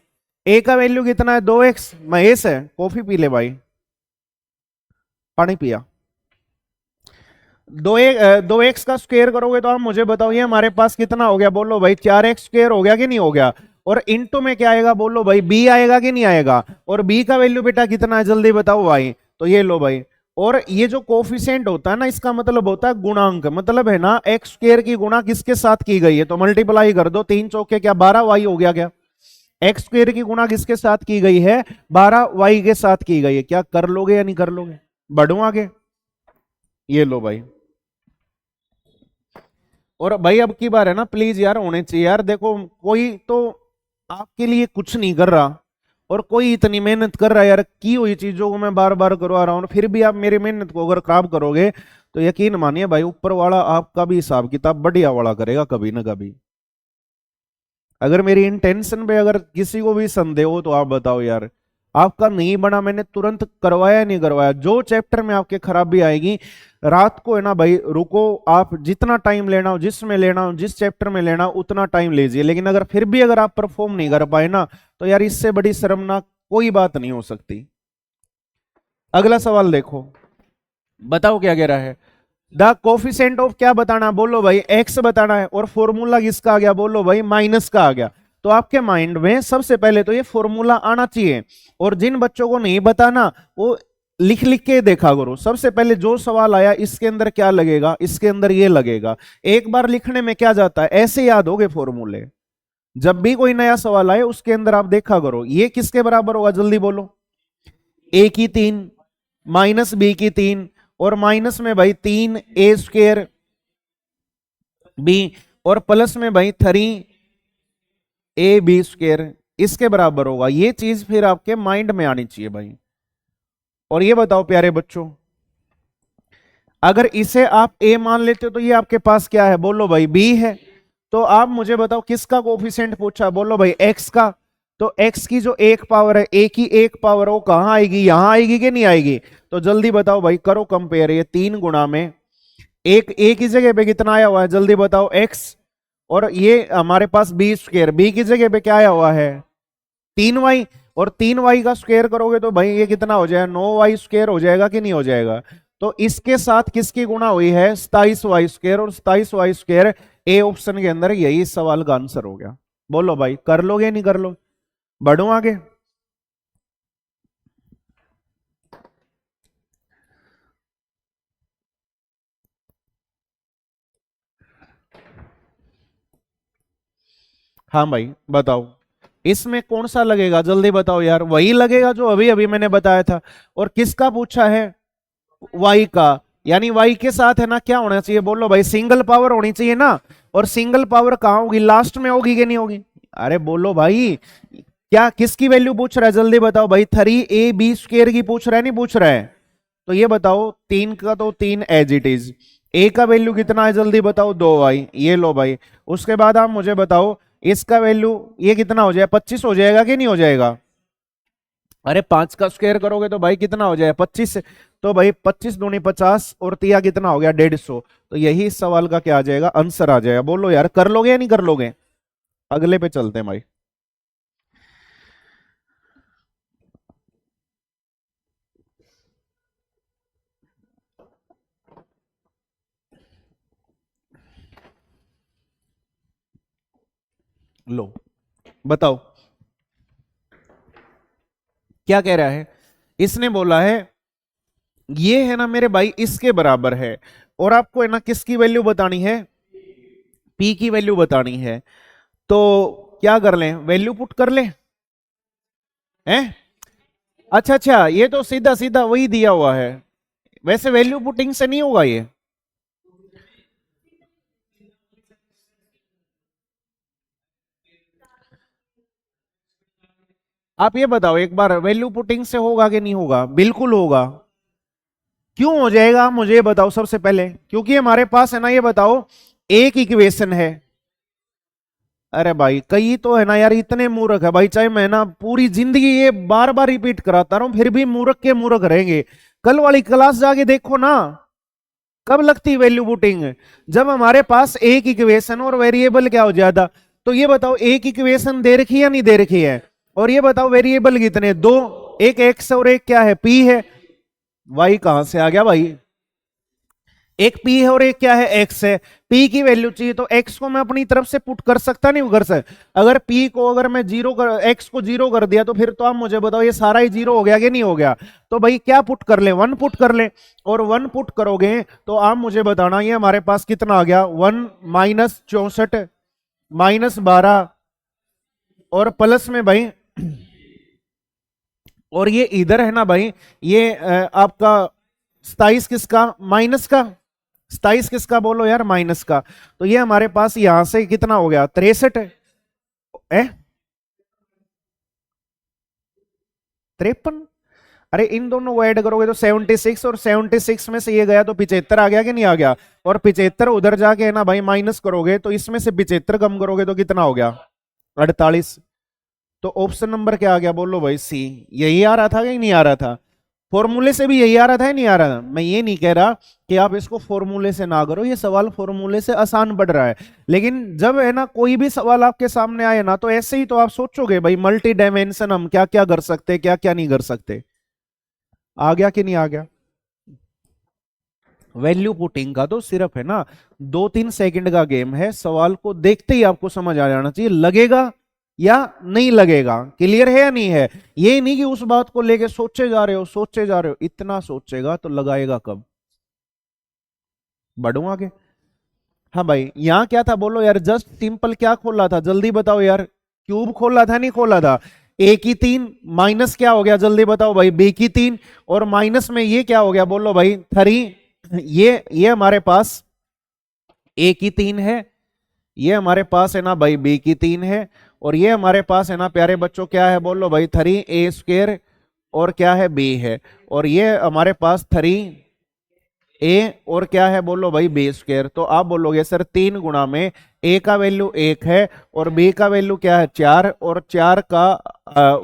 ए का वैल्यू कितना है, 2x। महेश है, कॉफी पी ले भाई, पानी पिया। 2x का स्क्वायर करोगे तो आप मुझे बताओ ये हमारे पास कितना हो गया, बोलो भाई 4x स्क्वायर हो गया कि नहीं हो गया। और इनटू में क्या आएगा, बोलो भाई b आएगा कि नहीं आएगा। और b का वैल्यू बेटा कितना है, जल्दी बताओ भाई। तो ये लो भाई, और ये जो कोफिशिएंट होता है ना, इसका मतलब होता है गुणांक, मतलब है ना एक्स स्क्वायर की गुणा किसके साथ की गई है, तो मल्टीप्लाई कर दो, 3 चौके क्या 12 वाई हो गया क्या। एक्स स्क्वायर की गुणा किसके साथ की गई है, 12 वाई के साथ की गई है। क्या कर लोगे या नहीं कर लोगे, बढ़ू आगे, ये लो भाई। और भाई अब की बार है ना प्लीज यार होने चाहिए यार, देखो कोई तो आपके लिए कुछ नहीं कर रहा और कोई इतनी मेहनत कर रहा है यार, की हुई चीजों को मैं बार बार करवा रहा हूं, फिर भी आप मेरी मेहनत को अगर खराब करोगे तो यकीन मानिए भाई ऊपर वाला आपका भी हिसाब किताब बढ़िया वाला करेगा कभी ना कभी। अगर मेरी इंटेंशन पे अगर किसी को भी संदेह हो तो आप बताओ यार, आपका नहीं बना मैंने तुरंत करवाया नहीं करवाया, जो चैप्टर में आपके खराबी आएगी रात को है ना भाई रुको, आप जितना टाइम लेना हो, जिसमें लेना हो, जिस चैप्टर में लेना हो उतना टाइम लीजिए। लेकिन अगर फिर भी अगर आप परफॉर्म नहीं कर पाए ना तो यार इससे बड़ी शर्मनाक कोई बात नहीं हो सकती। अगला सवाल देखो, बताओ क्या कह रहा है, द कोफिशिएंट ऑफ क्या बताना, बोलो भाई एक्स बताना है, और फॉर्मूला किसका आ गया, बोलो भाई माइनस का आ गया। तो आपके माइंड में सबसे पहले तो ये फॉर्मूला आना चाहिए, और जिन बच्चों को नहीं बताना वो लिख लिख के देखा करो। सबसे पहले जो सवाल आया इसके अंदर क्या लगेगा, इसके अंदर ये लगेगा, एक बार लिखने में क्या जाता है, ऐसे याद हो गए फॉर्मूले। जब भी कोई नया सवाल आए उसके अंदर आप देखा करो ये किसके बराबर होगा, जल्दी बोलो, ए की 3 माइनस बी की 3 और माइनस में भाई 3 ए स्क्वायर बी और प्लस में भाई 3 ए बी स्क्वायर, इसके बराबर होगा। ये चीज फिर आपके माइंड में आनी चाहिए भाई। और ये बताओ प्यारे बच्चों, अगर इसे आप ए मान लेते हो तो ये आपके पास क्या है, बोलो भाई बी है। तो आप मुझे बताओ किसका कोफिशिएंट पूछा, बोलो भाई एक्स का। तो x की जो एक पावर है, a की एक पावर वो कहां आएगी, यहां आएगी कि नहीं आएगी? तो जल्दी बताओ भाई, करो कंपेयर, ये 3 गुणा में एक a की जगह पे कितना आया हुआ है, जल्दी बताओ x, और ये हमारे पास बी स्क्वायर, बी की जगह पे क्या आया हुआ है 3y, और 3y का स्क्वायर करोगे तो भाई ये कितना हो जाएगा, 9y स्क्वायर हो जाएगा कि नहीं हो जाएगा? तो इसके साथ किसकी गुणा हुई है, 27y स्क्वायर, और 27y स्क्वायर ए ऑप्शन के अंदर, यही इस सवाल का आंसर हो गया। बोलो भाई, कर लोगे नहीं कर लो? बढ़ो आगे। हाँ भाई बताओ, इसमें कौन सा लगेगा, जल्दी बताओ यार, वही लगेगा जो अभी अभी मैंने बताया था। और किसका पूछा है, वाई का, यानी वाई के साथ है ना क्या होना चाहिए, बोलो भाई, सिंगल पावर होनी चाहिए ना। और सिंगल पावर कहां होगी, लास्ट में होगी कि नहीं होगी? अरे बोलो भाई, क्या किसकी वैल्यू पूछ रहा है, जल्दी बताओ भाई, 3ab² की पूछ रहा है, नहीं पूछ रहा है? तो ये बताओ, 3 का तो 3 एज इट इज, ए का वैल्यू कितना है, जल्दी बताओ, 2y, ये लो भाई। उसके बाद आप मुझे बताओ, इसका वैल्यू ये कितना हो जाएगा, 25 हो जाएगा कि नहीं हो जाएगा? अरे 5 का स्क्वायर करोगे तो भाई कितना हो जाएगा, 25। तो भाई 25 दूनी 50, और तिया कितना हो गया, 150। तो यही इस सवाल का क्या आ जाएगा, आंसर आ जाएगा। बोलो यार, कर लोगे या नहीं कर लोगे? अगले पे चलते हैं भाई। लो बताओ, क्या कह रहा है, इसने बोला है ये है ना मेरे भाई इसके बराबर है, और आपको है ना किसकी वैल्यू बतानी है, पी की वैल्यू बतानी है। तो क्या कर लें, वैल्यू पुट कर लें, हैं? अच्छा अच्छा, ये तो सीधा सीधा वही दिया हुआ है, वैसे वैल्यू पुटिंग से नहीं होगा ये। आप ये बताओ एक बार, वैल्यू पुटिंग से होगा कि नहीं होगा? बिल्कुल होगा। क्यों हो जाएगा, मुझे ये बताओ सबसे पहले, क्योंकि हमारे पास है ना, ये बताओ, एक इक्वेशन है। अरे भाई कई तो है ना यार, इतने मूर्ख है भाई, चाहे मैं ना पूरी जिंदगी ये बार बार रिपीट कराता रहूं, फिर भी मूर्ख के मूर्ख रहेंगे। कल वाली क्लास जाके देखो ना, कब लगती वैल्यू पुटिंग, जब हमारे पास एक इक्वेशन और वेरिएबल क्या हो जाता। तो ये बताओ, एक इक्वेशन दे रखी है या नहीं दे रखी है? और ये बताओ, वेरिएबल कितने, दो, एक एक्स और एक क्या है, पी है। वाई कहां से आ गया भाई, एक पी है और एक क्या है, एक्स है। पी की वैल्यू चाहिए तो एक्स को मैं अपनी तरफ से पुट कर सकता नहीं कर सकता? अगर पी को अगर मैं जीरो कर, एक्स को जीरो कर दिया, तो फिर तो आप मुझे बताओ ये सारा ही जीरो हो गया कि नहीं हो गया? तो भाई क्या पुट कर ले, 1 पुट कर ले। और 1 पुट करोगे तो आप मुझे बताना ये हमारे पास कितना आ गया, 1 माइनस 64 माइनस 12, और प्लस में भाई, और ये इधर है ना भाई, ये आपका 27 किसका, माइनस का, 27 किसका बोलो यार, माइनस का। तो ये हमारे पास यहां से कितना हो गया, 63 है, 53। अरे इन दोनों को ऐड करोगे तो 76, और 76 में से ये गया तो 75 आ गया कि नहीं आ गया? और 75 उधर जाके है ना भाई माइनस करोगे, तो इसमें से 75 कम करोगे तो कितना हो गया, 48। तो ऑप्शन नंबर क्या आ गया, बोलो भाई, सी। यही आ रहा था कि नहीं आ रहा था? फॉर्मूले से भी यही आ रहा था, नहीं आ रहा था? मैं ये नहीं कह रहा कि आप इसको फॉर्मूले से ना करो, ये सवाल फॉर्मूले से आसान पड़ रहा है, लेकिन जब है ना कोई भी सवाल आपके सामने आए ना, तो ऐसे ही तो आप सोचोगे भाई, मल्टी डायमेंशन हम क्या क्या कर सकते, क्या क्या नहीं कर सकते। आ गया कि नहीं आ गया? वैल्यू पुटिंग का तो सिर्फ है ना 2-3 सेकंड का गेम है, सवाल को देखते ही आपको समझ आ जाना चाहिए, लगेगा या नहीं लगेगा, क्लियर है या नहीं है? ये नहीं कि उस बात को लेके सोचे जा रहे हो, सोचे जा रहे हो, इतना सोचेगा तो लगाएगा कब? बढ़ू आगे। हाँ भाई, यहां क्या था बोलो यार, जस्ट सिंपल क्या खोला था, जल्दी बताओ यार, क्यूब खोला था नहीं खोला था? ए की 3 माइनस क्या हो गया, जल्दी बताओ भाई, बी की 3, और माइनस में ये क्या हो गया, बोलो भाई, 3। ये हमारे पास ए की 3 है, ये हमारे पास है ना भाई बी की 3 है, और ये हमारे पास है ना प्यारे बच्चों क्या है, बोलो भाई, 3a स्क्वायर, और क्या है, बी है। और ये हमारे पास 3 ए और क्या है बोलो भाई बी स्क्वायर। तो आप बोलोगे सर 3 गुणा में ए का वैल्यू 1 है और बी का वैल्यू क्या है 4, और 4 का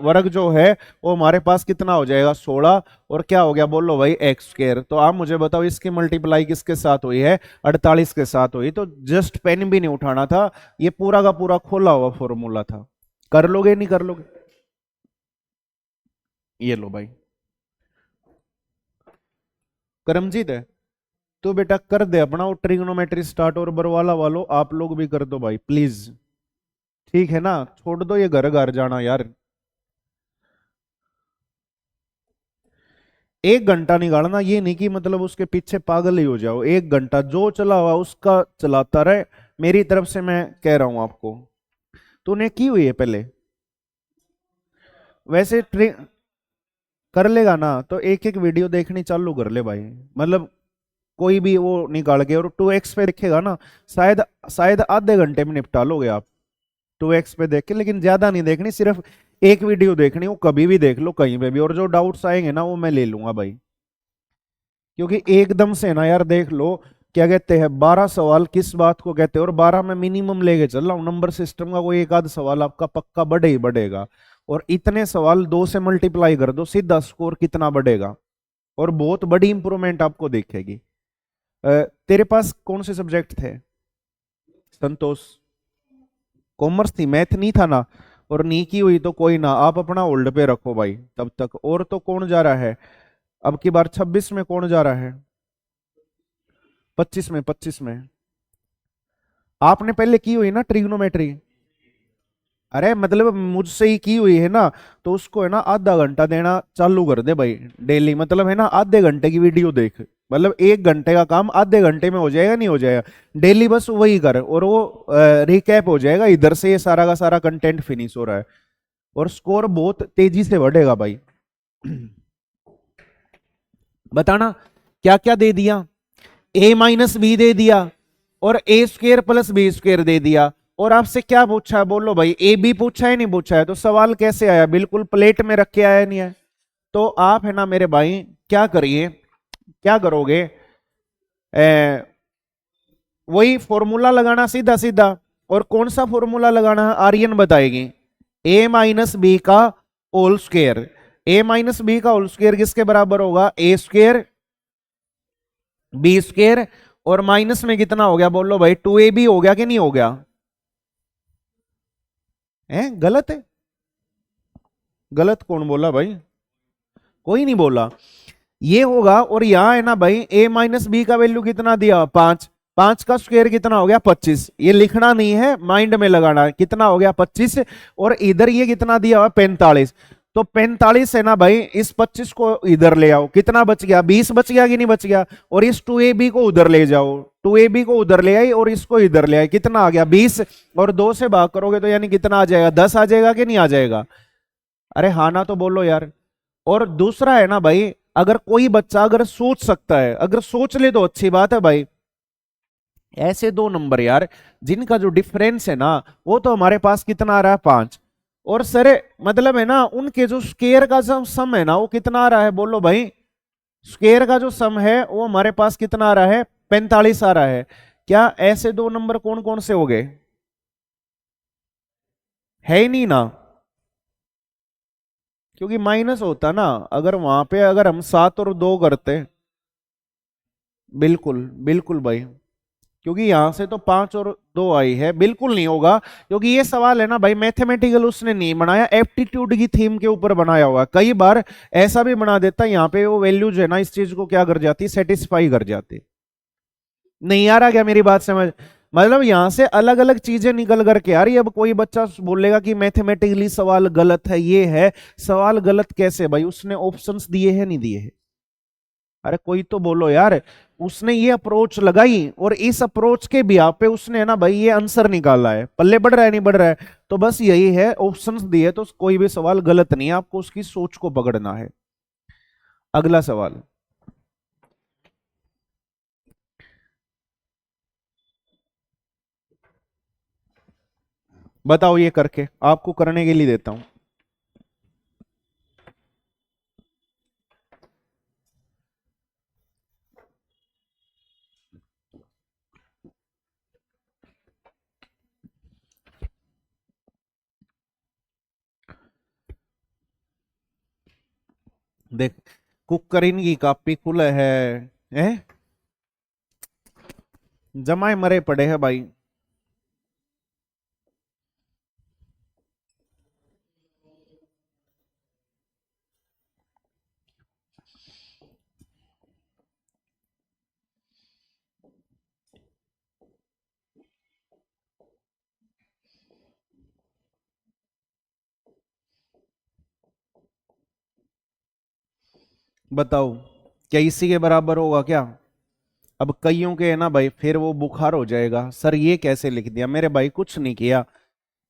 वर्ग जो है वो हमारे पास कितना हो जाएगा 16, और क्या हो गया बोलो भाई एक्स स्क्वायर। तो आप मुझे बताओ इसकी मल्टीप्लाई किसके साथ हुई है, 48 के साथ हुई। तो जस्ट पेन भी नहीं उठाना था, ये पूरा का पूरा खोला हुआ फॉर्मूला था। कर लोगे नहीं कर लोगे? ये लो भाई करमजीत है तो बेटा कर दे अपना वो ट्रिग्नोमेट्री स्टार्ट, और बरवाला वालों आप लोग भी कर दो भाई प्लीज, ठीक है ना? छोड़ दो ये घर घर जाना यार। 1 घंटा निकालना, ये नहीं कि मतलब उसके पीछे पागल ही हो जाओ। 1 घंटा जो चला हुआ उसका चलाता रहे, मेरी तरफ से मैं कह रहा हूं आपको। तूने की हुई है पहले वैसे कर लेगा ना तो एक एक वीडियो देखनी चालू कर ले भाई। मतलब कोई भी वो निकाल के और 2x पे देखेगा ना, शायद शायद आधे घंटे में निपटा लोगे आप 2x पे देख के। लेकिन ज्यादा नहीं देखनी, सिर्फ एक वीडियो देखनी, वो कभी भी देख लो कहीं पे भी, और जो डाउट्स आएंगे ना वो मैं ले लूंगा भाई। क्योंकि एकदम से ना यार देख लो क्या कहते हैं 12 सवाल किस बात को कहते हैं, और 12 में मिनिमम लेके चल रहा हूं नंबर सिस्टम का, कोई एक आध सवाल आपका पक्का बढ़े ही बढ़ेगा। और इतने सवाल 2 से मल्टीप्लाई कर दो सीधा स्कोर कितना बढ़ेगा, और बहुत बड़ी इंप्रूवमेंट आपको दिखेगी। तेरे पास कौन से सब्जेक्ट थे संतोष? कॉमर्स थी, मैथ नहीं था ना? और नी की हुई तो कोई ना, आप अपना होल्ड पे रखो भाई तब तक। और तो कौन जा रहा है अब की बार 26 में? कौन जा रहा है 25 में? 25 में आपने पहले की हुई ना ट्रिग्नोमेट्री? अरे मतलब मुझसे ही की हुई है ना, तो उसको है ना आधा घंटा देना चालू कर दे भाई डेली। मतलब है ना आधे घंटे की वीडियो देख, मतलब 1 घंटे का काम आधे घंटे में हो जाएगा, नहीं हो जाएगा? डेली बस वही कर, और वो रिकैप हो जाएगा इधर से, ये सारा का सारा कंटेंट फिनिश हो रहा है, और स्कोर बहुत तेजी से बढ़ेगा भाई। बताना क्या क्या दे दिया, ए माइनस बी दे दिया, और ए स्क्वेयर प्लस बी स्क्वेयर दे दिया। और आपसे क्या पूछा है बोलो भाई, ए बी पूछा है नहीं पूछा है? तो सवाल कैसे आया, बिल्कुल प्लेट में रख के आया नहीं है? तो आप है ना मेरे भाई क्या करिए, क्या करोगे, वही फॉर्मूला लगाना सीधा सीधा। और कौन सा फॉर्मूला लगाना है आर्यन बताएगी, ए माइनस बी का होल स्क्वेयर। ए माइनस बी का होल स्क्वेयर किसके बराबर होगा, ए स्क्वेयर बी स्क्वेयर, और माइनस में कितना हो गया बोलो भाई 2ab हो गया कि नहीं हो गया? गलत है? गलत कौन बोला भाई? कोई नहीं बोला। ये होगा, और यहां है ना भाई a माइनस बी का वैल्यू कितना दिया 5, 5 का स्क्वायर कितना हो गया 25। ये लिखना नहीं है, माइंड में लगाना है, कितना हो गया 25। और इधर ये कितना दिया हुआ 45। तो 45 है ना भाई, इस 25 को इधर ले आओ, कितना बच गया 20 बच गया कि नहीं बच गया? और इस 2ab को उधर ले जाओ, 2ab को उधर ले आई और इसको इधर ले आई, कितना आ गया 20। और 2 से भाग करोगे तो यानी कितना आ जाएगा 10 आ जाएगा कि नहीं आ जाएगा? अरे हाँ ना तो बोलो यार। और दूसरा है ना भाई, अगर कोई बच्चा अगर सोच सकता है, अगर सोच ले तो अच्छी बात है भाई। ऐसे 2 नंबर यार जिनका जो डिफरेंस है ना, वो तो हमारे पास कितना आ रहा है 5। और सर मतलब है ना उनके जो स्केयर का जो सम है ना वो कितना आ रहा है बोलो भाई, स्केयर का जो सम है वो हमारे पास कितना आ रहा है 45 आ रहा है। क्या ऐसे 2 नंबर कौन कौन से हो गए? है ही नहीं ना, क्योंकि माइनस होता ना, अगर वहां पे अगर हम 7 और 2 करते। बिल्कुल बिल्कुल भाई, क्योंकि यहां से तो 5 और 2 आई है, बिल्कुल नहीं होगा। क्योंकि ये सवाल है ना भाई मैथमेटिकल उसने नहीं बनाया, एप्टीट्यूड की थीम के ऊपर बनाया हुआ। कई बार ऐसा भी बना देता यहाँ पे वो वैल्यू जो है ना इस चीज को क्या कर जाती, सेटिस्फाई कर जाती। नहीं आ रहा क्या मेरी बात समझ? मतलब यहां से अलग अलग चीजें निकल करके आ रही है। अब कोई बच्चा बोलेगा कि मैथमेटिकली सवाल गलत है, ये है सवाल गलत कैसे भाई, उसने ऑप्शंस दिए हैं नहीं दिए हैं? अरे कोई तो बोलो यार। उसने ये अप्रोच लगाई और इस अप्रोच के बिहार पे उसने ना भाई ये आंसर निकाला है, पल्ले बढ़ रहा है नहीं बढ़ रहा है? तो बस यही है, ऑप्शंस दिए तो कोई भी सवाल गलत नहीं है, आपको उसकी सोच को पकड़ना है। अगला सवाल बताओ, ये करके आपको करने के लिए देता हूं। देख, कुकरिन की कापी खुल है जमाए मरे पड़े हैं भाई। बताओ क्या इसी के बराबर होगा क्या? अब कईयों के है ना भाई, फिर वो बुखार हो जाएगा, सर ये कैसे लिख दिया मेरे भाई, कुछ नहीं किया।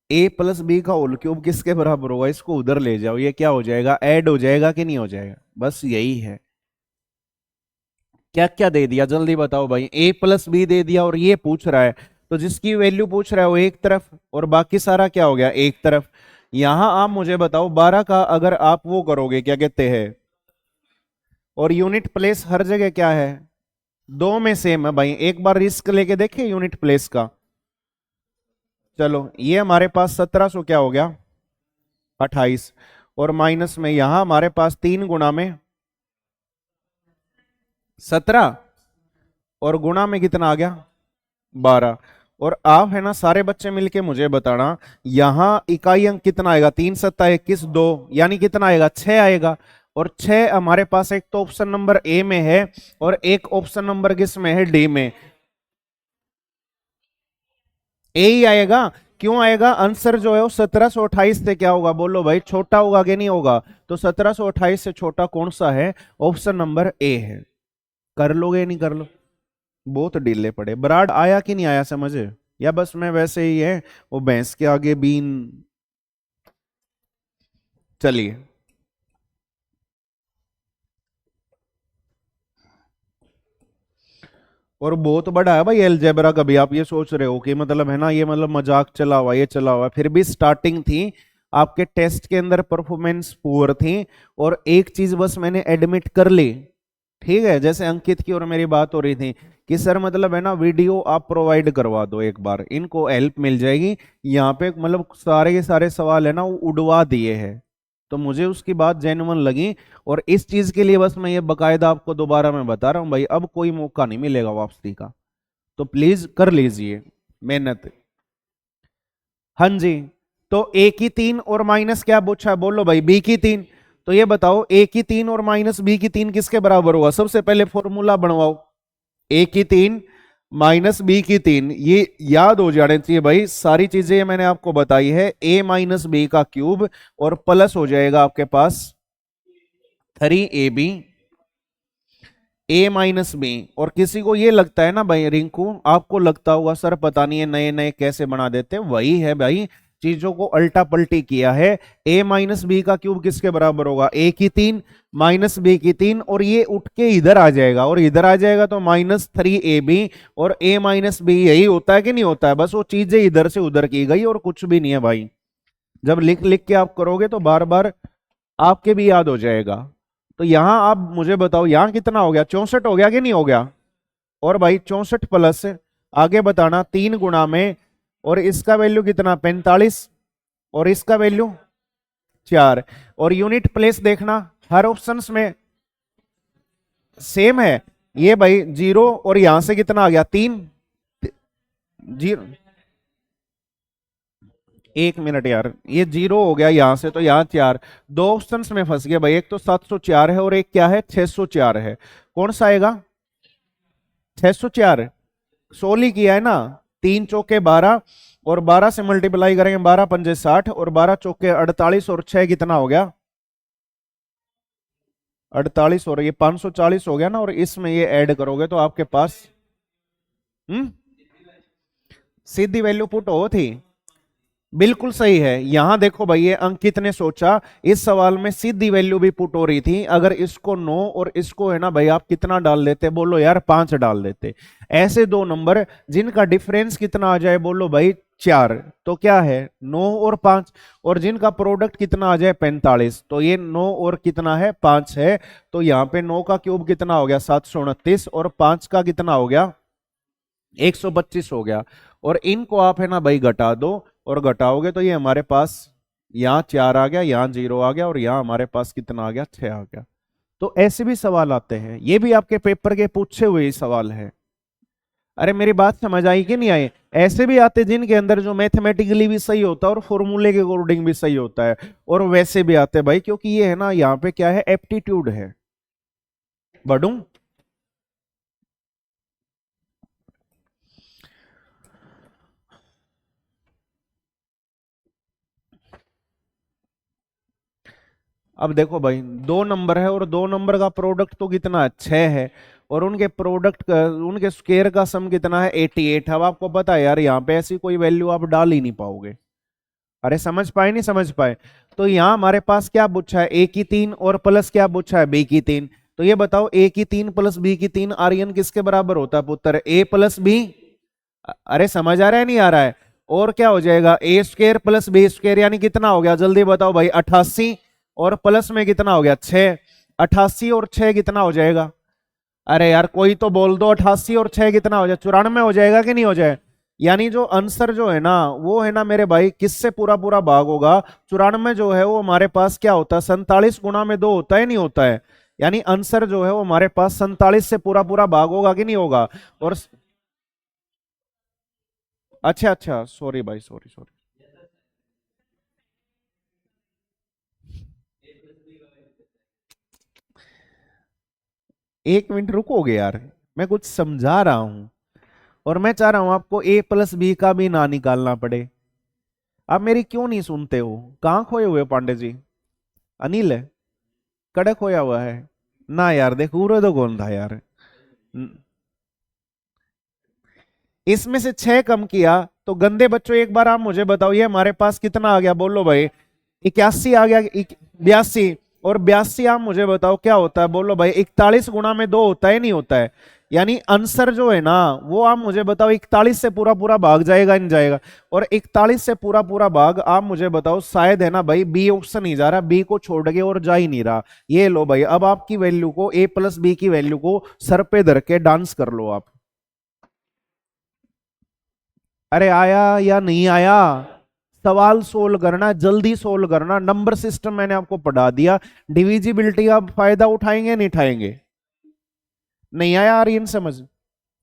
ए प्लस बी का होल क्यूब किसके बराबर होगा, इसको उधर ले जाओ, ये क्या हो जाएगा, ऐड हो जाएगा कि नहीं हो जाएगा, बस यही है। क्या क्या दे दिया जल्दी बताओ भाई, ए प्लस बी दे दिया और ये पूछ रहा है, तो जिसकी वैल्यू पूछ रहा है वो एक तरफ और बाकी सारा क्या हो गया एक तरफ। यहां आप मुझे बताओ 12 का अगर आप वो करोगे क्या कहते हैं, और यूनिट प्लेस हर जगह क्या है, दो में सेम है भाई, एक बार रिस्क लेके देखे यूनिट प्लेस का। चलो ये हमारे पास 1700 क्या हो गया 28, और माइनस में यहां हमारे पास 3 गुना में 17 और गुणा में कितना आ गया 12। और आप है ना सारे बच्चे मिलके मुझे बताना, यहां इकाई अंक कितना आएगा, 3 सत्ता 21 2, यानी कितना आएगा 6 आएगा। और 6 हमारे पास एक तो ऑप्शन नंबर ए में है और एक ऑप्शन नंबर किस में है, डी में। ए ही आएगा, क्यों आएगा, आंसर जो है वो 1728 से क्या होगा बोलो भाई, छोटा होगा कि नहीं होगा। तो 1728 से छोटा कौन सा है, ऑप्शन नंबर ए है। कर लोगे नहीं कर लो, बहुत ढीले पड़े। ब्राड आया कि नहीं आया समझे, या बस मैं वैसे ही है वो भैंस के आगे बीन। चलिए और बहुत बड़ा है भाई अलजेब्रा का भी, आप ये सोच रहे हो कि मतलब है ना ये मतलब मजाक चला हुआ, ये चला हुआ, फिर भी स्टार्टिंग थी आपके टेस्ट के अंदर परफॉर्मेंस पुअर थी। और एक चीज बस मैंने एडमिट कर ली, ठीक है, जैसे अंकित की और मेरी बात हो रही थी कि सर मतलब है ना वीडियो आप प्रोवाइड करवा दो एक बार, इनको हेल्प मिल जाएगी। यहाँ पे मतलब सारे के सारे सवाल है ना वो उड़वा दिए हैं, तो मुझे उसकी बात जेन्युइन लगी। और इस चीज के लिए बस मैं ये बकायदा आपको दोबारा मैं बता रहा हूँ भाई, अब कोई मौका नहीं मिलेगा वापसी का, तो प्लीज कर लीजिए मेहनत। हाँ जी, तो ए की 3 और माइनस क्या पूछा है बोलो भाई, बी की 3। तो ये बताओ ए की 3 और माइनस बी की 3 किसके बराबर होगा, सबसे पहले फॉर्मूला बनवाओ। ए की 3 माइनस बी की 3, ये याद हो जाने चाहिए भाई, सारी चीजें मैंने आपको बताई है। ए माइनस बी का क्यूब और प्लस हो जाएगा आपके पास 3ab ए माइनस बी। और किसी को ये लगता है ना भाई, रिंकू आपको लगता होगा सर पता नहीं है नए नए कैसे बना देते हैं, वही है भाई, चीजों को अल्टा पल्टी किया है। ए माइनस बी का क्यूब किसके बराबर होगा, ए की 3 माइनस बी की 3, और ये उठ के इधर आ जाएगा, और इधर आ जाएगा तो -3ab। और ए माइनस बी यही होता है कि नहीं होता है, बस वो चीजें इधर से उधर की गई और कुछ भी नहीं है भाई। जब लिख लिख के आप करोगे तो बार बार आपके भी याद हो जाएगा। तो यहां आप मुझे बताओ यहां कितना हो गया, 64 हो गया कि नहीं हो गया। और भाई 64 प्लस आगे बताना 3 गुना में, और इसका वैल्यू कितना 45, और इसका वैल्यू 4। और यूनिट प्लेस देखना हर ऑप्शंस में सेम है, ये भाई 0, और यहां से कितना आ गया 3 जीरो। एक मिनट यार, ये 0 हो गया यहां से, तो यहां 4, दो ऑप्शंस में फंस गया भाई, एक तो 704 है और एक क्या है 604 है, कौन सा आएगा 604। 16 ही किया है ना, 3 चौके 12, और 12 से मल्टीप्लाई करेंगे 12 पंजे 60, और 12 चौके 48, और 6 कितना हो गया 48, और ये 540 हो गया ना, और इसमें ये ऐड करोगे तो आपके पास हम्म सीधी वैल्यू पुट हो थी। बिल्कुल सही है, यहां देखो भाई ये अंकित ने सोचा इस सवाल में सीधी वैल्यू भी पुट हो रही थी, अगर इसको 9 और इसको है ना भाई आप कितना डाल देते, बोलो यार 5 डाल देते, ऐसे दो नंबर जिनका डिफरेंस कितना आ जाए बोलो भाई 4, तो क्या है 9 और 5, और जिनका प्रोडक्ट कितना आ जाए 45, तो ये 9 और कितना है 5 है। तो यहाँ पे 9 का क्यूब कितना हो गया 729, और 5 का कितना हो गया 125 हो गया। और इनको आप है ना भाई घटा दो, और घटाओगे तो ये हमारे पास यहाँ 4 आ गया, यहाँ 0 आ गया, और यहाँ हमारे पास कितना आ गया 6 आ गया। तो ऐसे भी सवाल आते हैं, ये भी आपके पेपर के पूछे हुए सवाल है। अरे मेरी बात समझ आई कि नहीं आई? ऐसे भी आते जिनके अंदर जो मैथमेटिकली भी सही होता है और फॉर्मूले के अकॉर्डिंग भी सही होता है, और वैसे भी आते भाई, क्योंकि ये है ना, यहाँ पे क्या है, एप्टीट्यूड है। बढ़ू? अब देखो भाई, दो नंबर है और दो नंबर का प्रोडक्ट तो कितना, 6 है, और उनके प्रोडक्ट का, उनके स्क्वायर का सम कितना है, 88। अब आपको पता है यार, यहाँ पे ऐसी कोई वैल्यू आप डाल ही नहीं पाओगे। अरे समझ पाए नहीं समझ पाए? तो यहाँ हमारे पास क्या पूछा है, ए की 3 और प्लस क्या पूछा है, बी की 3। तो ये बताओ, ए की 3 प्लस बी की 3 आर्यन किसके बराबर होता है पुत्र, ए प्लस बी। अरे समझ आ रहा है नहीं आ रहा है? और क्या हो जाएगा, A square plus B square, यानी कितना हो गया, जल्दी बताओ भाई, 88। और प्लस में कितना हो गया, 6। 88 और 6 कितना हो जाएगा? अरे यार कोई तो बोल दो, 88 और 6 कितना हो जाए, 94 हो जाएगा कि नहीं हो जाए? यानी जो आंसर जो है ना, वो है ना मेरे भाई, किससे पूरा पूरा भाग होगा, 94 जो है वो हमारे पास क्या होता है, 47 गुणा में 2 होता है, नहीं होता है? यानी आंसर जो है वो हमारे पास 47 से पूरा पूरा भाग होगा कि नहीं होगा? और अच्छा अच्छा, सॉरी भाई, सॉरी सॉरी। एक मिनट रुकोगे यार, मैं कुछ समझा रहा हूं, और मैं चाह रहा हूं आपको ए प्लस बी का भी ना निकालना पड़े। आप मेरी क्यों नहीं सुनते हो? कहाँ खोए हुए हो पांडे जी? अनिल है, कड़क खोया हुआ है ना यार, देख पूरे तो कौन था यार। न- इसमें से 6 कम किया तो गंदे बच्चों, एक बार आप मुझे बताओ, ये हमारे पास कितना आ गया, बोलो भाई? 81 आ गया, 82। और 82 आप मुझे बताओ क्या होता है, बोलो भाई? 41 गुणा में 2 होता है, नहीं होता है? यानी आंसर जो है ना, वो आप मुझे बताओ, 41 से पूरा पूरा भाग जाएगा, नहीं जाएगा? और 41 से पूरा पूरा भाग आप मुझे बताओ, शायद है ना भाई, बी ऑप्शन नहीं जा रहा, बी को छोड़ के और जा ही नहीं रहा। ये लो भाई, अब आपकी वैल्यू को, ए प्लस बी की वैल्यू को सर पे धर के डांस कर लो आप। अरे आया या नहीं आया? सवाल सोल्व करना, जल्दी सोल्व करना, नंबर सिस्टम मैंने आपको पढ़ा दिया। डिविजिबिलिटी का फायदा उठाएंगे नहीं उठाएंगे? नहीं आया आर्यन समझ?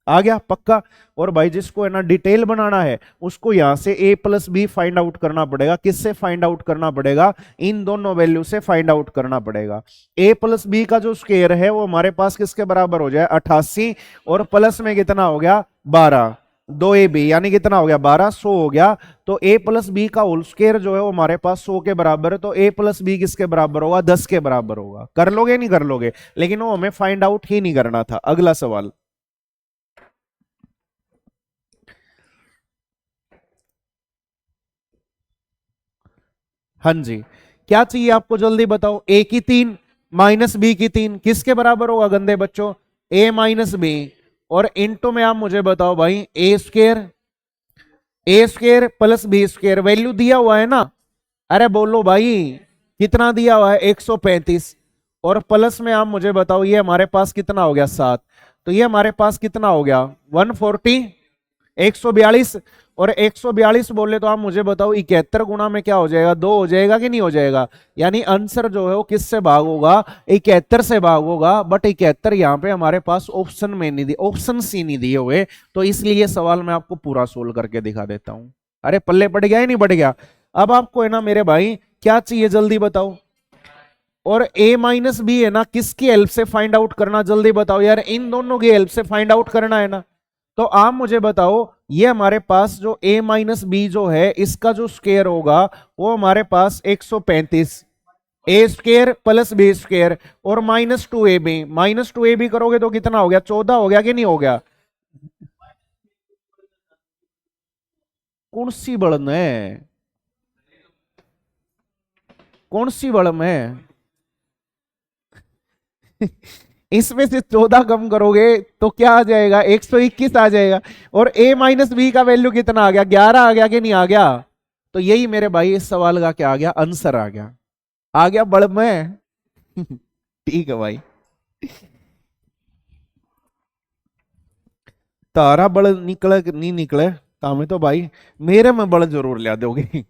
आ गया पक्का? और भाई जिसको है ना डिटेल बनाना है, उसको यहां से ए प्लस बी फाइंड आउट करना पड़ेगा। किससे फाइंड आउट करना पड़ेगा? इन दोनों वैल्यू से फाइंड आउट करना पड़ेगा। ए प्लस बी का जो स्क्वायर है वो हमारे पास किसके बराबर हो जाए, 88। और प्लस में कितना हो गया, 12। 2ab यानी कितना हो गया, 12, 100 हो गया। तो ए प्लस बी का होल स्क्वायर जो है वो हमारे पास 100 के बराबर है। तो ए प्लस बी किसके बराबर होगा, 10 के बराबर होगा। कर लोगे नहीं कर लोगे? लेकिन वो हमें फाइंड आउट ही नहीं करना था। अगला सवाल। हाँ जी, क्या चाहिए आपको, जल्दी बताओ? ए की 3 माइनस बी की 3 किसके बराबर होगा गंदे बच्चों, ए माइनस बी। और इनटू में आप मुझे बताओ भाई, A square plus B square, value दिया हुआ है ना? अरे बोलो भाई, कितना दिया हुआ है, 135। और प्लस में आप मुझे बताओ, ये हमारे पास कितना हो गया, 7। तो ये हमारे पास कितना हो गया, 140, 142। और 142 बोले तो आप मुझे बताओ, 71 गुना में क्या हो जाएगा, 2 हो जाएगा कि नहीं हो जाएगा? यानी आंसर जो है वो किससे भाग होगा, 71 से भाग होगा। बट 71 यहाँ पे हमारे पास ऑप्शन में नहीं दिए, ऑप्शन सी नहीं दिए हुए। तो इसलिए ये सवाल मैं आपको पूरा सोल्व करके दिखा देता हूं। अरे पल्ले पड़ गया ही नहीं पड़ गया? अब आपको है ना मेरे भाई, क्या चाहिए जल्दी बताओ? और a माइनस बी है ना, किसकी हेल्प से फाइंड आउट करना, जल्दी बताओ यार? इन दोनों की हेल्प से फाइंड आउट करना है ना। तो आप मुझे बताओ, ये हमारे पास जो a माइनस बी जो है, इसका जो स्क्वायर होगा वो हमारे पास 135, ए स्क्वायर प्लस बी स्क्वायर। और -2ab, -2ab करोगे तो कितना हो गया, 14 हो गया कि नहीं हो गया? कौन सी बढ़न है, कौन सी बढ़म है? इसमें से 14 कम करोगे तो क्या आ जाएगा, 121 आ जाएगा। और a माइनस बी का वैल्यू कितना आ गया, 11 आ गया कि नहीं आ गया? तो यही मेरे भाई इस सवाल का क्या आ गया, आंसर आ गया। आ गया बड़ में? ठीक है भाई। तारा बड़ निकले कि नहीं निकले, तामे तो भाई मेरे में बड़ जरूर ला दोगे।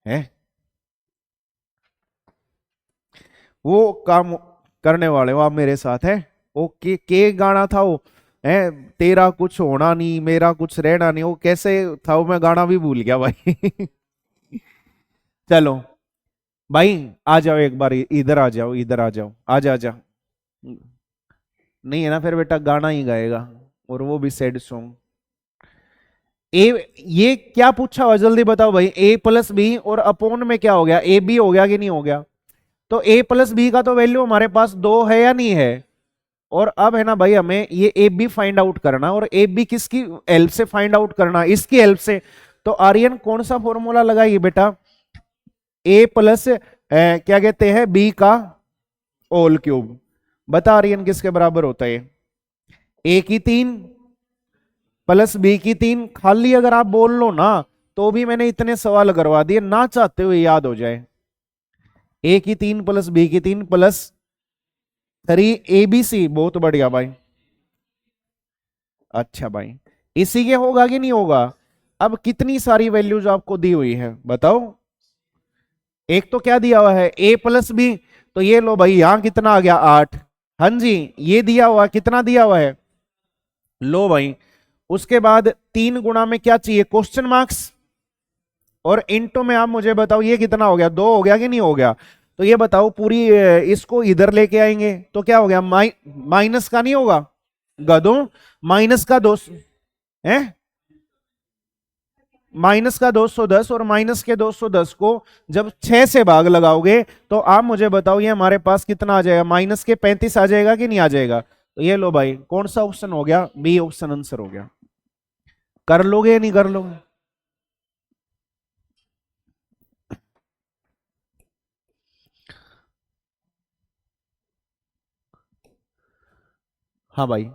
है वो काम। करने वाले हो आप मेरे साथ है। ओके, के गाना था वो है, तेरा कुछ होना नहीं मेरा कुछ रहना नहीं, वो कैसे था वो, मैं गाना भी भूल गया भाई। चलो भाई आ जाओ एक बार, इधर आ जाओ, इधर आ जाओ, आजा आजा। नहीं है ना फिर बेटा गाना ही गाएगा, और वो भी सैड सॉन्ग। ए, ये क्या पूछा हुआ जल्दी बताओ भाई, ए प्लस बी और अपोन में क्या हो गया, ए बी हो गया कि नहीं हो गया। तो ए प्लस बी का तो वैल्यू हमारे पास 2 है या नहीं है। और अब है ना भाई हमें ये ए बी फाइंड आउट करना, और ए बी किसकी हेल्प से फाइंड आउट करना, इसकी हेल्प से। तो आर्यन कौन सा फॉर्मूला लगाइए बेटा, ए प्लस क्या कहते हैं बी का होल क्यूब। बता आर्यन किसके बराबर होता है, ए की 3 प्लस बी की 3। खाली अगर आप बोल लो ना तो भी मैंने इतने सवाल करवा दिए, ना चाहते हुए याद हो जाए। ए की 3 प्लस बी की 3 प्लस 3 ए बी सी, बहुत बढ़िया भाई। अच्छा भाई इसी के होगा कि नहीं होगा। अब कितनी सारी वैल्यूज आपको दी हुई है बताओ। एक तो क्या दिया हुआ है ए प्लस बी, तो ये लो भाई यहां कितना आ गया 8। हाँ जी, ये दिया हुआ कितना दिया हुआ है, लो भाई। उसके बाद 3 गुणा में क्या चाहिए, क्वेश्चन मार्क्स, और इंटू में आप मुझे बताओ ये कितना हो गया, 2 हो गया कि नहीं हो गया। तो ये बताओ पूरी इसको इधर लेके आएंगे तो क्या हो गया, माइनस का नहीं होगा गधों, माइनस का 2 है, माइनस का 210 और माइनस के 210 को जब 6 से भाग लगाओगे तो आप मुझे बताओ ये हमारे पास कितना आ जाएगा, माइनस के 35 आ जाएगा कि नहीं आ जाएगा। तो ये लो भाई कौन सा ऑप्शन हो गया, बी ऑप्शन आंसर हो गया। कर लोगे या नहीं कर लोगे। हाँ भाई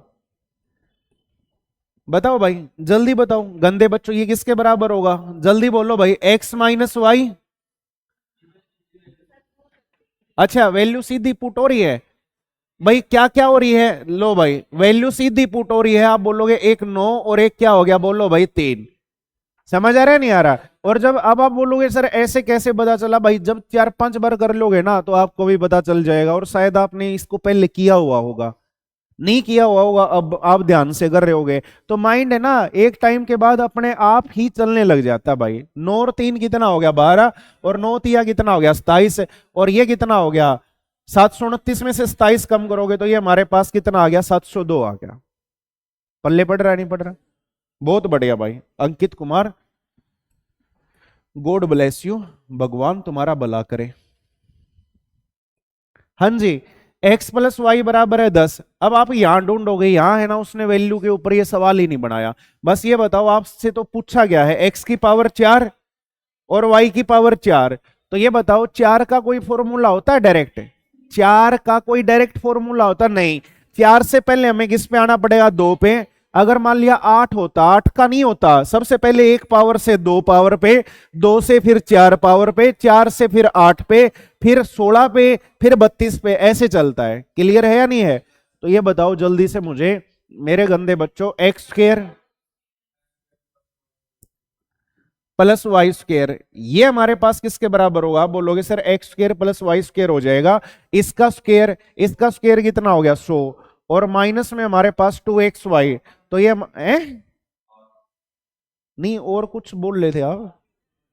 बताओ भाई, जल्दी बताओ गंदे बच्चों, ये किसके बराबर होगा, जल्दी बोलो भाई, एक्स माइनस वाई। अच्छा वैल्यू सीधी पुट हो रही है भाई, क्या क्या हो रही है, लो भाई वैल्यू सीधी पुट हो रही है, आप बोलोगे एक 9 और एक क्या हो गया, बोलो भाई 3। समझ आ रहा है नहीं आ रहा। और जब अब आप बोलोगे सर ऐसे कैसे पता चला, भाई जब 4-5 बार कर लोगे ना तो आपको भी पता चल जाएगा, और शायद आपने इसको पहले किया हुआ होगा, नहीं किया हुआ होगा अब आप ध्यान से कर रहे होगे। तो माइंड है ना एक टाइम के बाद अपने आप ही चलने लग जाता है भाई। 9 और 3 कितना हो गया 12, और 9 तिया कितना हो गया 27, और ये कितना हो गया 729 में से 27 कम करोगे तो ये हमारे पास कितना आ गया 702 आ गया। पल्ले पड़ रहा है नहीं पड़ रहा, बहुत बढ़िया भाई Ankit Kumar, God bless you, भगवान तुम्हारा भला करे। हाँ जी, x प्लस वाई बराबर है 10। अब आप यहां ढूंढोगे, यहां है ना उसने वैल्यू के ऊपर ये सवाल ही नहीं बनाया। बस ये बताओ आपसे तो पूछा गया है x की पावर 4 और y की पावर 4। तो ये बताओ 4 का कोई फॉर्मूला होता है डायरेक्ट, 4 का कोई डायरेक्ट फॉर्मूला होता नहीं। 4 से पहले हमें किस पे आना पड़ेगा, 2 पे। अगर मान लिया 8 होता, 8 का नहीं होता, सबसे पहले 1 पावर से 2 पावर पे, 2 से फिर 4 पावर पे, 4 से फिर 8 पे, फिर 16 पे, फिर 32 पे, ऐसे चलता है। क्लियर है या नहीं है। तो ये बताओ जल्दी से मुझे मेरे गंदे बच्चों, x square plus y square ये हमारे पास किसके बराबर होगा, आप बोलोगे sir x square plus y square हो जाएगा। इसका स्क्वायर कितना हो गया 100, और माइनस में हमारे पास 2xy। तो ये नहीं और कुछ बोल रहे थे आप,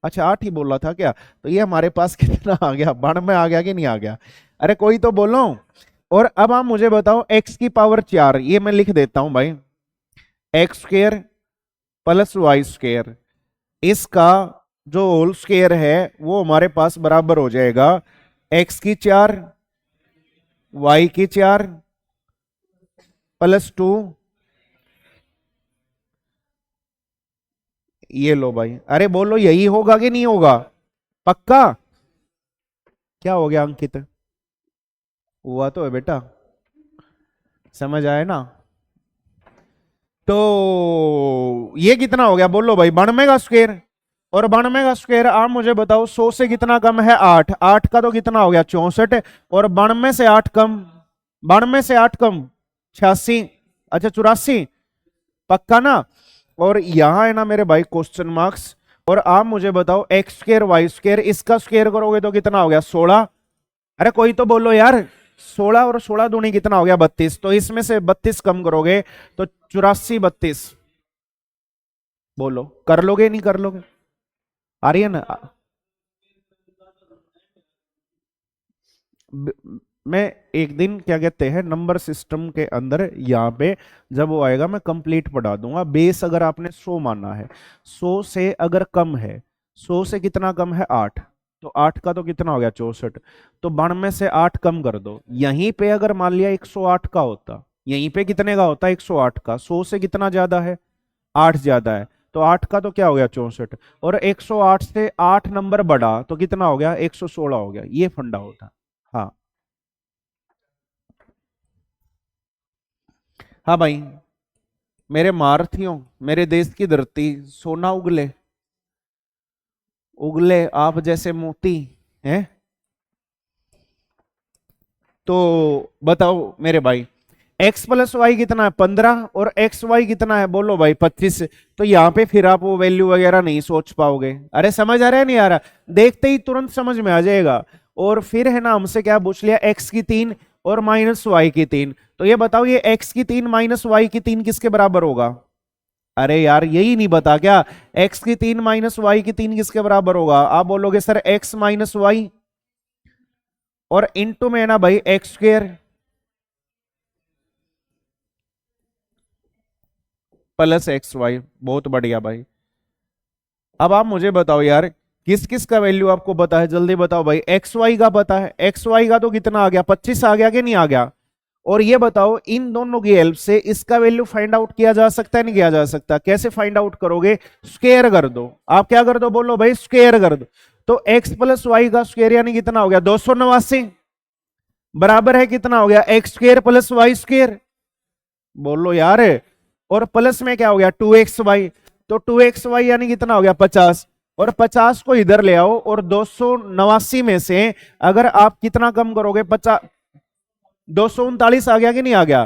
अच्छा 8 ही बोला था क्या। तो ये हमारे पास कितना आ गया, 92 आ गया कि नहीं आ गया, अरे कोई तो बोलो। और अब आप मुझे बताओ x की पावर 4, ये मैं लिख देता हूं भाई, x square plus y square, इसका जो होल स्क्वायर है वो हमारे पास बराबर हो जाएगा x की 4 y की 4 प्लस 2। ये लो भाई, अरे बोलो यही होगा कि नहीं होगा, पक्का। क्या हो गया अंकित, हुआ तो है बेटा, समझ आया ना। तो ये कितना हो गया बोलो भाई, 92 का स्क्वायर, और 92 का स्क्वायर आप मुझे बताओ 100 से कितना कम है 8, 8 का तो कितना हो गया 64, और 92 से 8 कम, 92 से 8 कम 86, अच्छा 84, पक्का ना। और यहां है ना मेरे भाई क्वेश्चन मार्क्स। और आप मुझे बताओ एक्स स्क्वायर वाई स्क्वायर, इसका स्क्वायर करोगे तो कितना हो गया 16, अरे कोई तो बोलो यार, 16 और 16 दूनी कितना हो गया 32, तो इसमें से 32 कम करोगे तो 84 32। बोलो कर लोगे नहीं कर लोगे? आ रही है ना? मैं एक दिन क्या कहते हैं नंबर सिस्टम के अंदर यहाँ पे जब वो आएगा मैं कंप्लीट पढ़ा दूंगा। बेस अगर आपने 100 माना है, 100 से अगर कम है, 100 से कितना कम है 8, तो 8 का तो कितना हो गया 64, तो 92 से 8 कम कर दो। यहीं पे अगर मान लिया 108 का होता, यहीं पे कितने का होता 108 का, 100 से कितना ज्यादा है 8 ज्यादा है, तो 8 का तो क्या हो गया 64, और 108 से 8 नंबर बढ़ा तो कितना हो गया 116 हो गया। ये फंडा होता। हाँ हाँ भाई, मेरे मारथियों, मेरे देश की धरती सोना उगले, उगले आप जैसे मोती हैं। तो बताओ मेरे भाई, x प्लस वाई कितना है 15 और एक्स वाई कितना है बोलो भाई 25। तो यहाँ पे फिर आप वो वैल्यू वगैरह नहीं सोच पाओगे। अरे समझ आ रहा है नहीं आ रहा? देखते ही तुरंत समझ में आ जाएगा। और फिर है ना हमसे क्या पूछ लिया, x की 3 और माइनस वाई की 3। तो ये बताओ ये x की 3 माइनस वाई की 3 किसके बराबर होगा? अरे यार यही नहीं बता क्या, x की 3 माइनस वाई की 3 किसके बराबर होगा? आप बोलोगे सर x माइनस वाई, और इंटू में है ना भाई x square plus x y. बहुत बढ़िया भाई। अब आप मुझे बताओ यार, किस किस का वैल्यू आपको पता है, जल्दी बताओ भाई। एक्स वाई का पता है, एक्स वाई का तो कितना आ गया 25 आ गया कि नहीं आ गया? और ये बताओ इन दोनों की हेल्प से इसका वैल्यू फाइंड आउट किया जा सकता है नहीं किया जा सकता? कैसे फाइंड आउट करोगे? स्क्वायर कर दो। आप क्या कर दो बोलो भाई? स्क्वायर कर दो। तो एक्स प्लस वाई का स्क्वायर यानी कितना हो गया 289, बराबर है कितना हो गया x square plus y square. बोलो यार। और प्लस में क्या हो गया 2xy, तो 2xy यानी कितना हो गया 50, और 50 को इधर ले आओ, और 289 में से अगर आप कितना कम करोगे 50, 239 आ गया कि नहीं आ गया?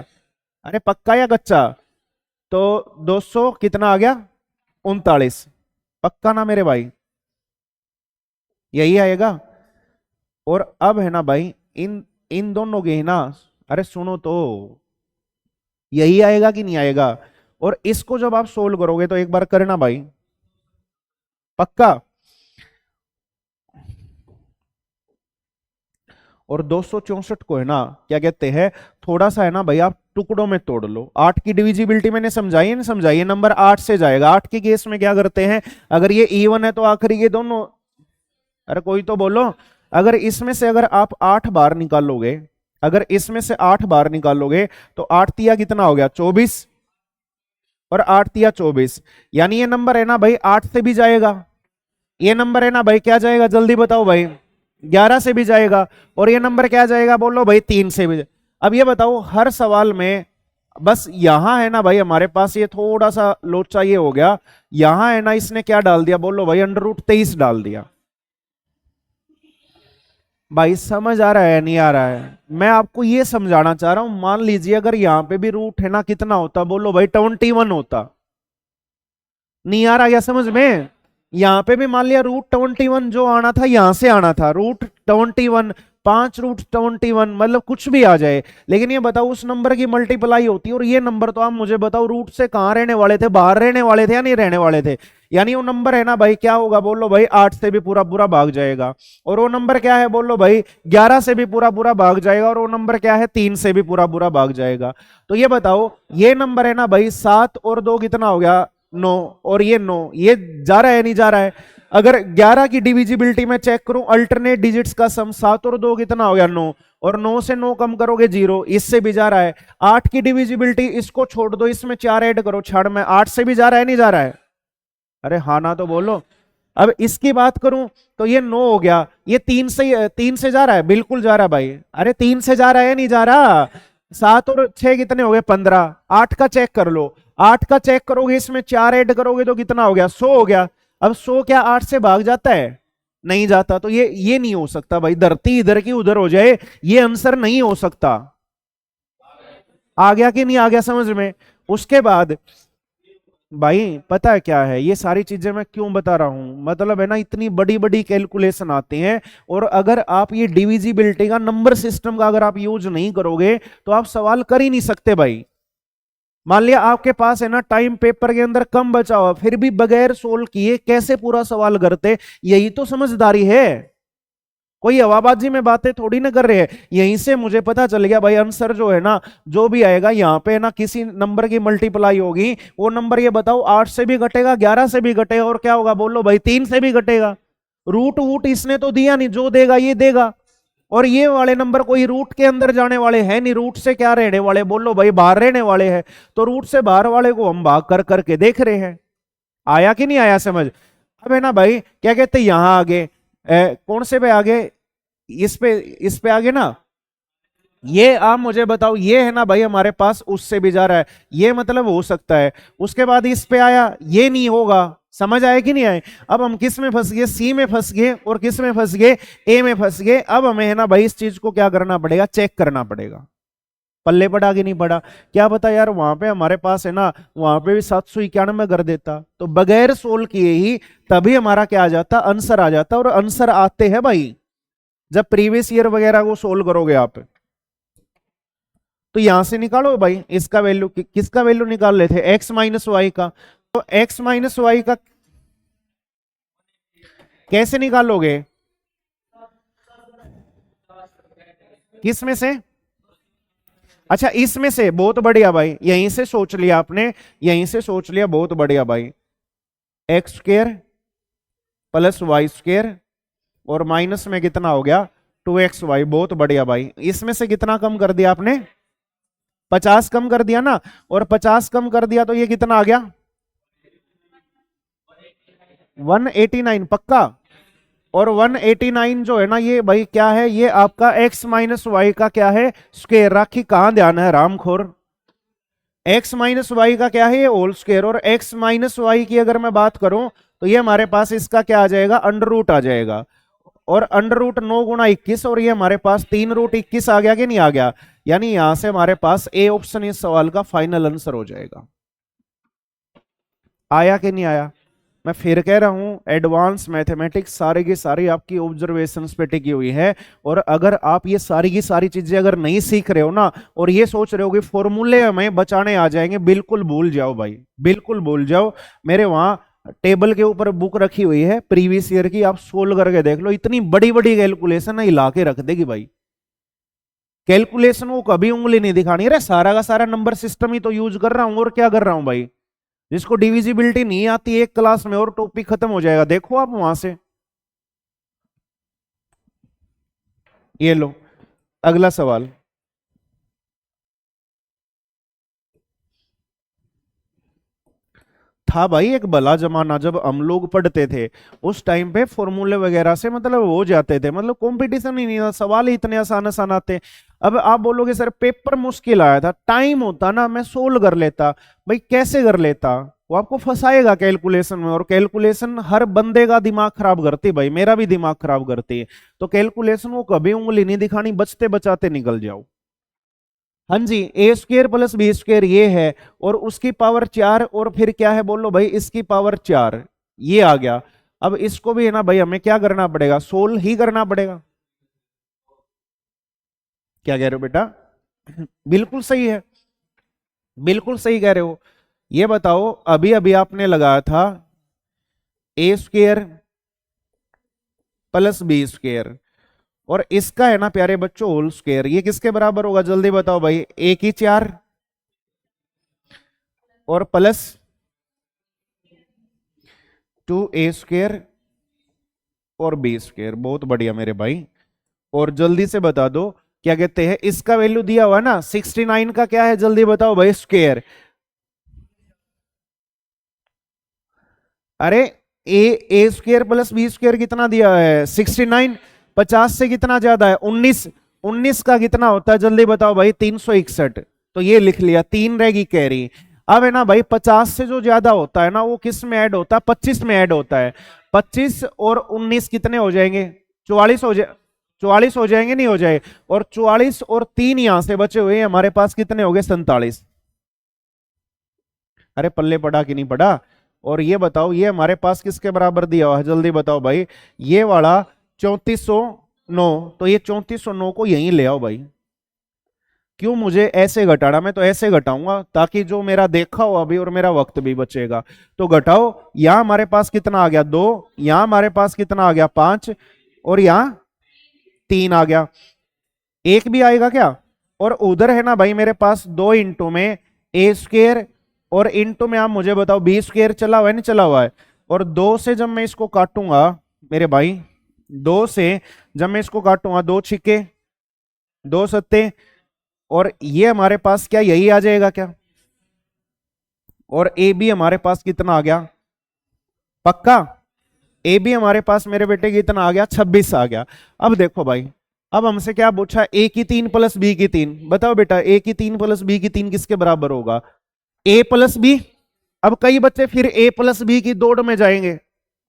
अरे पक्का या कच्चा? तो 200 कितना आ गया 39, पक्का ना मेरे भाई? यही आएगा। और अब है ना भाई इन इन दोनों के है ना, अरे सुनो तो, यही आएगा कि नहीं आएगा? और इसको जब आप सोल्व करोगे तो एक बार करना भाई, पक्का। और 264 को है ना क्या कहते हैं, थोड़ा सा है ना भाई आप टुकड़ों में तोड़ लो। 8 की डिविजिबिलिटी मैंने समझाई है नहीं समझाई? नंबर 8 से जाएगा। 8 के केस में क्या करते हैं, अगर ये इवन है तो आखिरी ये दोनों, अरे कोई तो बोलो, अगर इसमें से अगर आप 8 बार निकालोगे, अगर इसमें से 8 बार निकालोगे तो 8 तिया कितना हो गया 24, और 8 तिया 24, यानी ये नंबर है ना भाई 8 से भी जाएगा। ये नंबर है ना भाई क्या जाएगा जल्दी बताओ भाई? 11 से भी जाएगा। और ये नंबर क्या जाएगा बोलो भाई? 3 से भी। अब ये बताओ हर सवाल में, बस यहां है ना भाई हमारे पास ये थोड़ा सा लोचा ये हो गया, यहां है ना इसने क्या डाल दिया बोलो भाई? √23 डाल दिया। भाई समझ आ रहा है नहीं आ रहा है? मैं आपको ये समझाना चाह रहा हूं, मान लीजिए अगर यहां पे भी रूट है ना कितना होता बोलो भाई 21 होता। नहीं आ रहा क्या समझ में? यहां पे भी मान लिया √21 जो आना था यहां से आना था, √21, 5√21 मतलब कुछ भी आ जाए, लेकिन ये बताओ उस नंबर की मल्टीप्लाई होती है, और ये नंबर तो आप मुझे बताओ रूट से कहां रहने वाले थे, बाहर रहने वाले थे या नहीं रहने वाले थे? यानी वो नंबर है ना भाई क्या होगा बोलो भाई? 8 से भी पूरा पूरा भाग जाएगा। और वो नंबर क्या है बोलो भाई? 11 से भी पूरा पूरा भाग जाएगा। और वो नंबर क्या है? 3 से भी पूरा पूरा भाग जाएगा। तो ये बताओ ये नंबर है ना भाई 7 और 2 कितना हो गया 9, और ये 9 ये जा रहा है नहीं जा रहा है? अगर 11 की डिविजिबिलिटी में चेक करूं अल्टरनेट डिजिट्स का सम, 7 और 2 कितना हो गया 9, और 9 से 9 कम करोगे 0, इससे भी जा रहा है। 8 की डिविजिबिलिटी इसको छोड़ दो, इसमें 4 ऐड करो, छाड़ में 8 से भी जा रहा है नहीं जा रहा है? अरे हाँ ना तो बोलो। अब इसकी बात करूं तो ये 9 हो गया, ये 3 से जा रहा है, बिल्कुल जा रहा है भाई। अरे 3 से जा रहा है नहीं जा रहा? 7 और 6 कितने हो गए 15, 8 का चेक कर लो, 8 का चेक करोगे इसमें 4 ऐड करोगे तो कितना हो गया 100 हो गया। अब 100 क्या 8 से भाग जाता है? नहीं जाता। तो ये नहीं हो सकता भाई, धरती इधर की उधर हो जाए, ये आंसर नहीं हो सकता। आ गया कि नहीं आ गया समझ में? उसके बाद भाई पता है क्या है, ये सारी चीजें मैं क्यों बता रहा हूं, मतलब है ना इतनी बड़ी बड़ी कैलकुलेशन आती हैं, और अगर आप ये डिविजिबिलिटी का नंबर सिस्टम का अगर आप यूज नहीं करोगे तो आप सवाल कर ही नहीं सकते भाई। मान लिया आपके पास है ना टाइम पेपर के अंदर कम बचा हुआ, फिर भी बगैर सोल्व किए कैसे पूरा सवाल करते, यही तो समझदारी है। कोई हवाबाजी में बातें थोड़ी ना कर रहे हैं। यहीं से मुझे पता चल गया भाई आंसर जो है ना, जो भी आएगा यहाँ पे ना किसी नंबर की मल्टीप्लाई होगी, वो नंबर ये बताओ 8 से भी घटेगा, 11 से भी घटेगा, और क्या होगा बोलो भाई, 3 से भी घटेगा। रूट वूट इसने तो दिया नहीं, जो देगा ये देगा। और ये वाले नंबर कोई रूट के अंदर जाने वाले हैं नहीं, रूट से क्या रहने वाले बोलो भाई, बाहर रहने वाले हैं। तो रूट से बाहर वाले को हम भाग कर करके देख रहे हैं। आया कि नहीं आया समझ। अब है ना भाई क्या कहते हैं, यहां आगे कौन से पे आगे, इस पे आगे ना, ये आप मुझे बताओ, ये है ना भाई हमारे पास उससे भी जा रहा है, ये मतलब हो सकता है। उसके बाद इस पे आया, ये नहीं होगा। समझ आए कि नहीं आए। अब हम किस में फंस गए, सी में फंस गए, और किस में फंस गए, ए में फंस गए। अब हमें है ना भाई इस चीज को क्या करना पड़ेगा, चेक करना पड़ेगा, पल्ले पड़ा कि नहीं पड़ा। क्या पता यार वहां पे हमारे पास है ना, वहां पे भी 791 कर देता, तो बगैर सोल्व किए ही तभी हमारा क्या आ जाता, आंसर आ जाता। और आंसर आते हैं भाई जब प्रीवियस ईयर वगैरह को सोल्व करोगे आप। तो यहां से निकालो भाई इसका वैल्यू, किसका वैल्यू निकाल लेते थे, एक्स माइनस वाई का। तो एक्स माइनस वाई का कैसे निकालोगे, किस में से, अच्छा इसमें से, बहुत बढ़िया भाई, यहीं से सोच लिया आपने, यहीं से सोच लिया, बहुत बढ़िया भाई। X square plus y square, और माइनस में कितना हो गया, 2xy, बहुत बढ़िया भाई। इसमें से कितना कम कर दिया आपने, 50 कम कर दिया ना, और 50 कम कर दिया तो ये कितना आ गया, 189 पक्का। और 189 जो है ना ये भाई क्या है, ये आपका x माइनस वाई का क्या है, स्क्वायर। राखी कहां ध्यान है रामखोर, x माइनस वाई का क्या है, ये होल स्क्वायर। और x माइनस वाई की अगर मैं बात करूं तो ये हमारे पास इसका क्या आ जाएगा, अंडर रूट आ जाएगा। और अंडर रूट 9 गुणा 21, और ये हमारे पास 3 रूट 21 आ गया कि नहीं आ गया। यानी यहां से हमारे पास ए ऑप्शन इस सवाल का फाइनल आंसर हो जाएगा। आया कि नहीं आया। मैं फिर कह रहा हूं एडवांस मैथमेटिक्स सारी की सारी आपकी ऑब्जर्वेशंस पे टिकी हुई है। और अगर आप ये सारी की सारी चीजें अगर नहीं सीख रहे हो ना, और ये सोच रहे हो कि फॉर्मूले हमें बचाने आ जाएंगे, बिल्कुल भूल जाओ भाई, बिल्कुल भूल जाओ। मेरे वहां टेबल के ऊपर बुक रखी हुई है प्रीवियस ईयर की, आप सोल्व करके देख लो, इतनी बड़ी बड़ी कैलकुलेशन हिला के रख देगी भाई। कैलकुलेशन को कभी उंगली नहीं दिखानी, अरे सारा का सारा नंबर सिस्टम ही तो यूज कर रहा हूं, और क्या कर रहा हूं भाई। जिसको डिविजिबिलिटी नहीं आती एक क्लास में, और टॉपिक खत्म हो जाएगा, देखो आप वहां से। ये लो अगला सवाल। था भाई एक भला जमाना जब हम लोग पढ़ते थे, उस टाइम पे फॉर्मूले वगैरह से मतलब हो जाते थे, मतलब कंपटीशन ही नहीं था, सवाल ही इतने आसान आसान आते। अब आप बोलोगे सर पेपर मुश्किल आया था, टाइम होता ना मैं सोल्व कर लेता। भाई कैसे कर लेता, वो आपको फंसाएगा कैलकुलेशन में, और कैलकुलेशन हर बंदे का दिमाग खराब करती भाई, मेरा भी दिमाग खराब करती है। तो कैलकुलेशन को कभी उंगली नहीं दिखानी, बचते बचाते निकल जाओ। हाँ जी, ए स्क्र प्लस बी स्क्र ये है, और उसकी पावर 4, और फिर क्या है बोलो भाई, इसकी पावर 4, ये आ गया। अब इसको भी है ना भाई हमें क्या करना पड़ेगा, सोल्व ही करना पड़ेगा। क्या कह रहे हो बेटा, बिल्कुल सही है, बिल्कुल सही कह रहे हो। ये बताओ अभी अभी आपने लगाया था ए स्क्र प्लस बी स्क्र, और इसका है ना प्यारे बच्चों होल स्क्वायर, ये किसके बराबर होगा जल्दी बताओ भाई, ए की 4 और प्लस 2a² और b²। बहुत बढ़िया मेरे भाई। और जल्दी से बता दो क्या कहते हैं, इसका वैल्यू दिया हुआ ना 69 का क्या है, जल्दी बताओ भाई, स्क्वायर। अरे ए स्क्वायर प्लस बी स्क्वायर कितना दिया है, 69। 50 से कितना ज्यादा है, 19। 19 का कितना होता है जल्दी बताओ भाई, 361। तो ये लिख लिया, 3 रहेगी कैरी। अब है ना भाई 50 से जो ज्यादा होता है ना वो किस में ऐड होता है, 25 में ऐड होता है। 25 और 19 कितने हो जाएंगे, 44 हो जाए, 44 हो जाएंगे नहीं हो जाए। और 44 और 3 यहां से बचे हुए हमारे पास कितने हो गए, 47। अरे पल्ले पड़ा कि नहीं पड़ा। और ये बताओ ये हमारे पास किसके बराबर दिया हुआ है, जल्दी बताओ भाई। ये वाला 3409, तो ये 3409 को यहीं ले आओ भाई। क्यों मुझे ऐसे घटाना, मैं तो ऐसे घटाऊंगा ताकि जो मेरा देखा हो अभी और मेरा वक्त भी बचेगा। तो घटाओ, यहां हमारे पास कितना आ गया 2, यहां हमारे पास कितना आ गया 5, और यहां 3 आ गया। एक भी आएगा क्या? और उधर है ना भाई मेरे पास 2 इंटू में ए स्क्वेयर, और इंटू में आप मुझे बताओ बी स्क्वेयर चला हुआ है नहीं चला हुआ है। और 2 से जब मैं इसको काटूंगा मेरे भाई, 2 से जब मैं इसको काटूंगा, 2 छिक्के 2 सत्ते, और ये हमारे पास क्या यही आ जाएगा क्या? और ए बी हमारे पास कितना आ गया? पक्का ए बी हमारे पास मेरे बेटे कितना आ गया? 26 आ गया। अब देखो भाई, अब हमसे क्या पूछा? ए की 3 प्लस बी की 3। बताओ बेटा ए की 3 प्लस बी की 3 किसके बराबर होगा? ए प्लस बी। अब कई बच्चे फिर ए प्लस बी की दौड़ में जाएंगे,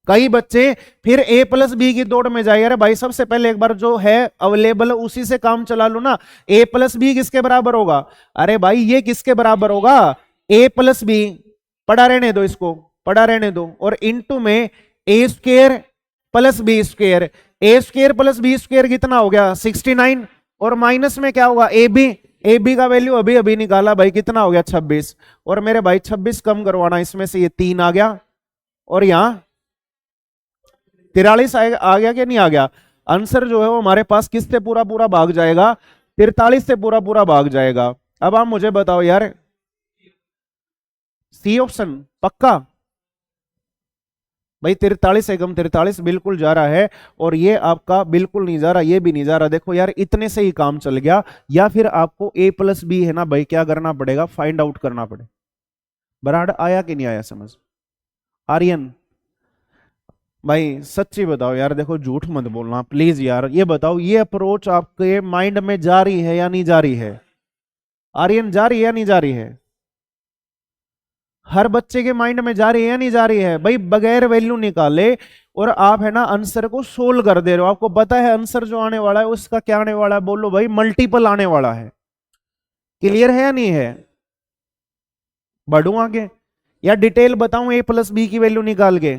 कई बच्चे फिर ए प्लस बी की दौड़ में जाएंगे। अरे भाई सबसे पहले एक बार जो है अवेलेबल उसी से काम चला लो ना। ए प्लस बी किसके बराबर होगा? अरे भाई ये किसके बराबर होगा? ए प्लस बी। पढ़ा रहने दो, इसको पढ़ा रहने दो। और इंटू में A square plus B square. A square plus B square कितना हो गया? 69। और माइनस में क्या होगा? A B. ए बी का वैल्यू अभी अभी निकाला भाई, कितना हो गया? 26। और मेरे भाई 26 कम करवाना, इसमें से ये 3 आ गया, और यहां 43 आ गया कि नहीं आ गया? आंसर जो है वो हमारे पास किससे पूरा पूरा भाग जाएगा? 43 से पूरा पूरा भाग जाएगा। अब आप मुझे बताओ यार, सी ऑप्शन पक्का? भाई 43 एकम 43 बिल्कुल जा रहा है, और ये आपका बिल्कुल नहीं जा रहा, ये भी नहीं जा रहा। देखो यार इतने से ही काम चल गया, या फिर आपको ए प्लस बी है ना भाई क्या करना पड़ेगा? फाइंड आउट करना पड़े। बराड़ आया कि नहीं आया समझ? आर्यन भाई सच्ची बताओ यार, देखो झूठ मत बोलना प्लीज यार। ये बताओ ये अप्रोच आपके माइंड में जा रही है या नहीं जा रही है? आर्यन जा रही है या नहीं जा रही है? हर बच्चे के माइंड में जा रही है या नहीं जा रही है? भाई बगैर वैल्यू निकाले और आप है ना आंसर को सोल्व कर दे रहे हो। आपको पता है आंसर जो आने वाला है उसका क्या आने वाला है? बोलो भाई, मल्टीपल आने वाला है। क्लियर है या नहीं है? बढ़ू आगे या डिटेल बताऊं? ए प्लस बी की वैल्यू निकाल के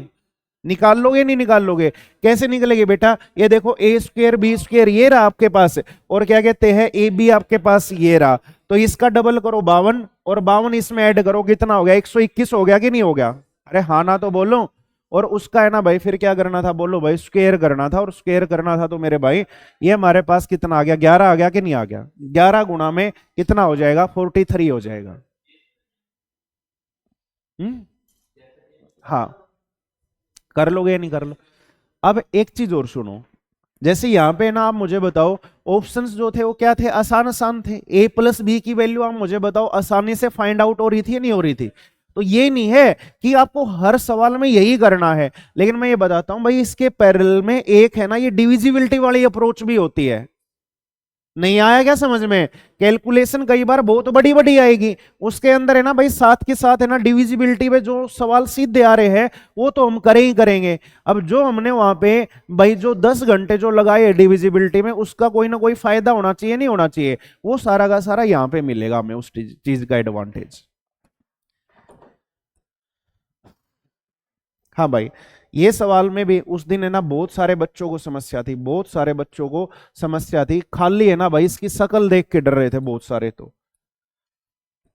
निकाल लोगे नहीं निकाल लोगे? कैसे निकलेगी बेटा? ये देखो ए स्क्वेयर बी स्क्वेयर ये रहा आपके पास, और क्या कहते हैं ए बी आपके पास ये रहा, तो इसका डबल करो 52, और 52 इसमें ऐड करो कितना हो गया? 121 हो गया कि नहीं हो गया? अरे हाँ ना तो बोलो। और उसका है ना भाई फिर क्या करना था? बोलो भाई, स्क्वेयर करना था, और स्क्वेयर करना था तो मेरे भाई ये हमारे पास कितना आ गया? 11 आ गया कि नहीं आ गया? 11 गुणा में कितना हो जाएगा? 43 हो जाएगा। हाँ कर लोगे या नहीं कर लो? अब एक चीज और सुनो, जैसे यहां पे ना आप मुझे बताओ ऑप्शंस जो थे वो क्या थे? आसान आसान थे। ए प्लस बी की वैल्यू आप मुझे बताओ आसानी से फाइंड आउट हो रही थी या नहीं हो रही थी? तो ये नहीं है कि आपको हर सवाल में यही करना है, लेकिन मैं ये बताता हूं भाई इसके पैरेलल में एक है ना ये डिविजिबिलिटी वाली अप्रोच भी होती है। नहीं आया क्या समझ में? कैलकुलेशन कई बार बहुत बड़ी बड़ी आएगी, उसके अंदर है ना भाई साथ के साथ है ना डिविजिबिलिटी में जो सवाल सीधे आ रहे हैं वो तो हम करें ही करेंगे। अब जो हमने वहां पे भाई जो 10 घंटे जो लगाए डिविजिबिलिटी में, उसका कोई ना कोई फायदा होना चाहिए नहीं होना चाहिए? वो सारा का सारा यहाँ पे मिलेगा हमें उस चीज का एडवांटेज। हाँ भाई, ये सवाल में भी उस दिन है ना बहुत सारे बच्चों को समस्या थी, बहुत सारे बच्चों को समस्या थी। खाली है ना भाई इसकी शक्ल देख के डर रहे थे बहुत सारे तो।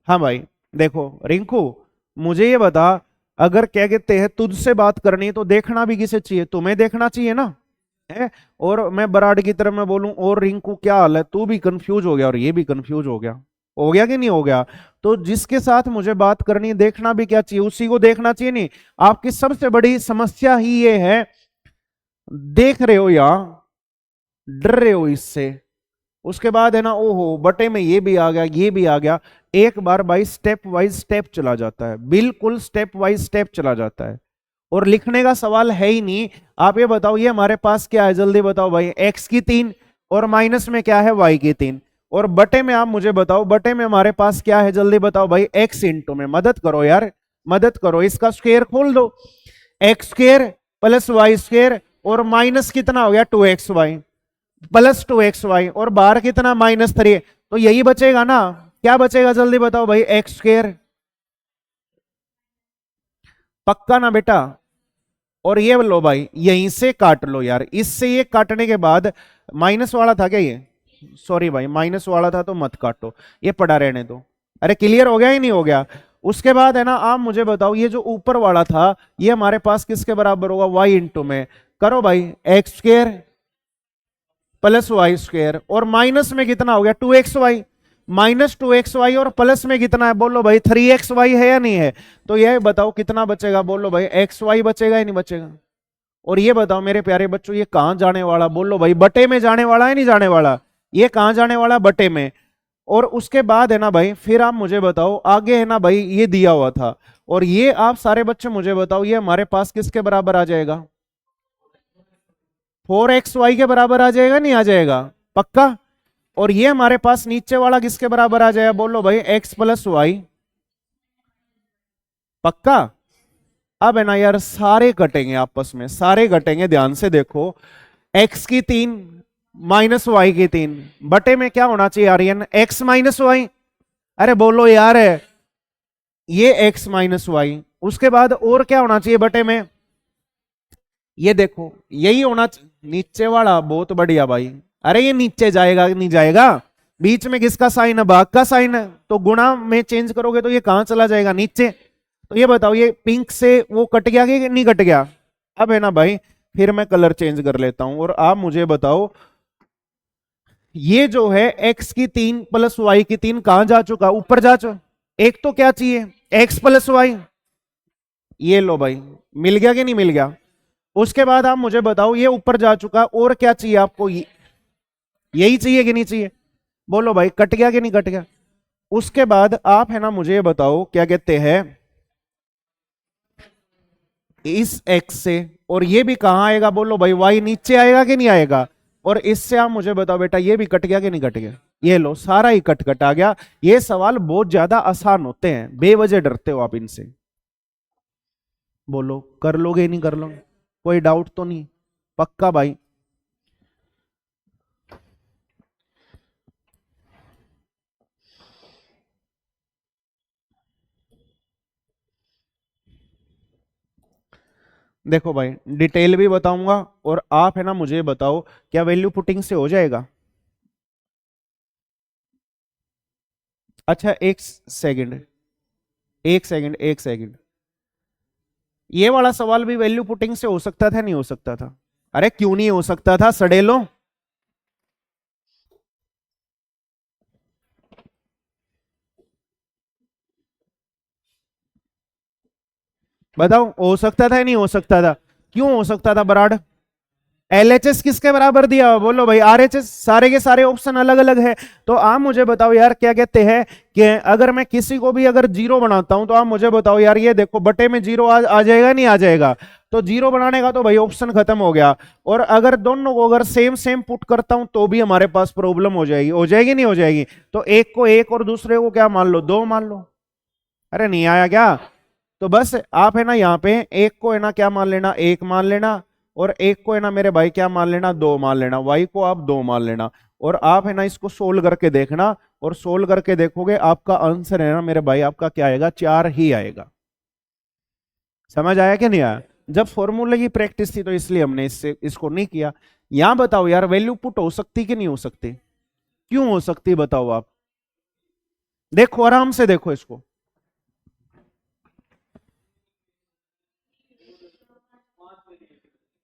हाँ भाई देखो रिंकू, मुझे ये बता, अगर क्या कहते हैं तुझसे बात करनी है तो देखना भी किसे चाहिए? तुम्हें देखना चाहिए ना है। और मैं बराड़ की तरह मैं बोलूं और रिंकू क्या हाल है, तू भी कंफ्यूज हो गया और ये भी कंफ्यूज हो गया कि नहीं हो गया? तो जिसके साथ मुझे बात करनी है देखना भी क्या चाहिए? उसी को देखना चाहिए। नहीं, आपकी सबसे बड़ी समस्या ही ये है, देख रहे हो या डर रहे हो इससे। उसके बाद है ना ओहो बटे में ये भी आ गया ये भी आ गया। एक बार भाई स्टेप वाइज स्टेप चला जाता है, बिल्कुल स्टेप वाइज स्टेप चला जाता है, और लिखने का सवाल है ही नहीं। आप ये बताओ ये हमारे पास क्या है? जल्दी बताओ भाई। एक्स की 3 और माइनस में क्या है? वाई की 3। और बटे में आप मुझे बताओ, बटे में हमारे पास क्या है? जल्दी बताओ भाई। एक्स इंटू में, मदद करो यार मदद करो, इसका स्क्वायर खोल दो। X square plus y square, और माइनस कितना हो गया? 2xy प्लस 2xy, और बाहर कितना? -3। तो यही बचेगा ना? क्या बचेगा जल्दी बताओ भाई? एक्स स्क्वायर पक्का ना बेटा। और ये लो भाई, यहीं से काट लो यार, इससे ये काटने के बाद माइनस वाला था क्या ये, सॉरी भाई माइनस वाला था तो मत काटो, ये पड़ा रहने दो। अरे क्लियर हो गया ही नहीं हो गया। उसके बाद है ना, आप मुझे बताओ ये जो ऊपर वाला था ये हमारे पास किसके बराबर होगा, y इंटू में करो भाई x square plus y square, और माइनस में कितना हो गया 2xy, -2xy, और प्लस में कितना है बोलो भाई 3xy है या नहीं है। तो ये बताओ कितना बचेगा, बोलो भाई xy बचेगा या नहीं बचेगा। और ये बताओ मेरे प्यारे बच्चों ये कहां जाने वाला, बोलो भाई बटे में जाने वाला है नहीं जाने वाला, ये कहां जाने वाला बटे में। और उसके बाद है ना भाई फिर आप मुझे बताओ आगे है ना भाई ये दिया हुआ था, और ये आप सारे बच्चे मुझे बताओ ये हमारे पास किसके बराबर आ जाएगा, 4xy के बराबर आ जाएगा नहीं आ जाएगा, पक्का। और ये हमारे पास नीचे वाला किसके बराबर आ जाएगा, बोलो भाई x प्लस वाई, पक्का। अब है ना यार सारे कटेंगे आपस में, सारे कटेंगे, ध्यान से देखो, x की 3 माइनस वाई की 3 बटे में क्या होना चाहिए आर्यन, x माइनस वाई। अरे बोलो यार ये x माइनस वाई, उसके बाद और क्या होना चाहिए बटे में, ये देखो यही होना नीचे वाला, बहुत बढ़िया भाई। अरे ये नीचे जाएगा नहीं जाएगा, बीच में किसका साइन है, भाग का साइन है, तो गुणा में चेंज करोगे तो ये कहां चला जाएगा, नीचे। तो ये बताओ ये पिंक से वो कट गया कि नहीं कट गया। अब है ना भाई फिर मैं कलर चेंज कर लेता हूं, और आप मुझे बताओ ये जो है x की 3 प्लस वाई की 3 कहां जा चुका, ऊपर जा चुका। एक तो क्या चाहिए x प्लस वाई, ये लो भाई मिल गया कि नहीं मिल गया। उसके बाद आप मुझे बताओ ये ऊपर जा चुका, और क्या चाहिए आपको, यही चाहिए कि नहीं चाहिए, बोलो भाई कट गया कि नहीं कट गया। उसके बाद आप है ना मुझे बताओ क्या कहते हैं, इस x से, और ये भी कहां आएगा, बोलो भाई y नीचे आएगा कि नहीं आएगा। और इससे आप मुझे बताओ बेटा ये भी कट गया कि नहीं कट गया, ये लो सारा ही कट कट आ गया। ये सवाल बहुत ज्यादा आसान होते हैं, बेवजह डरते हो आप इनसे, बोलो कर लोगे नहीं कर लोगे, कोई डाउट तो नहीं, पक्का भाई। देखो भाई डिटेल भी बताऊंगा, और आप है ना मुझे बताओ क्या वैल्यू पुटिंग से हो जाएगा। अच्छा एक सेकंड, एक सेकंड, एक सेकंड, ये वाला सवाल भी वैल्यू पुटिंग से हो सकता था नहीं हो सकता था, अरे क्यों नहीं हो सकता था सडेलो, बताओ हो सकता था नहीं हो सकता था, क्यों हो सकता था बराड़। एलएचएस किसके बराबर दिया, बोलो भाई आरएचएस, सारे के सारे ऑप्शन अलग अलग है। तो आप मुझे बताओ यार क्या कहते हैं कि अगर मैं किसी को भी अगर जीरो बनाता हूं तो आप मुझे बताओ यार ये देखो बटे में जीरो आ जाएगा नहीं आ जाएगा। तो जीरो बनाने का तो भाई ऑप्शन खत्म हो गया। और अगर दोनों को अगर सेम सेम पुट करता हूं तो भी हमारे पास प्रॉब्लम हो जाएगी नहीं हो जाएगी। तो एक को एक और दूसरे को क्या मान लो, दो मान लो। अरे नहीं आया क्या, तो बस आप है ना यहाँ पे एक को है ना क्या मान लेना, एक मान लेना, और एक को है ना मेरे भाई क्या मान लेना, दो मान लेना, वाई को आप दो मान लेना। और आप है ना इसको सोल्व करके देखना, और सोल्व करके देखोगे आपका आंसर है ना मेरे भाई आपका क्या आएगा, 4 ही आएगा। समझ आया कि नहीं आया। जब फॉर्मूले की प्रैक्टिस थी तो इसलिए हमने इसको नहीं किया। यहां बताओ यार वैल्यू पुट हो सकती कि नहीं हो सकती, क्यों हो सकती बताओ आप, देखो आराम से देखो इसको।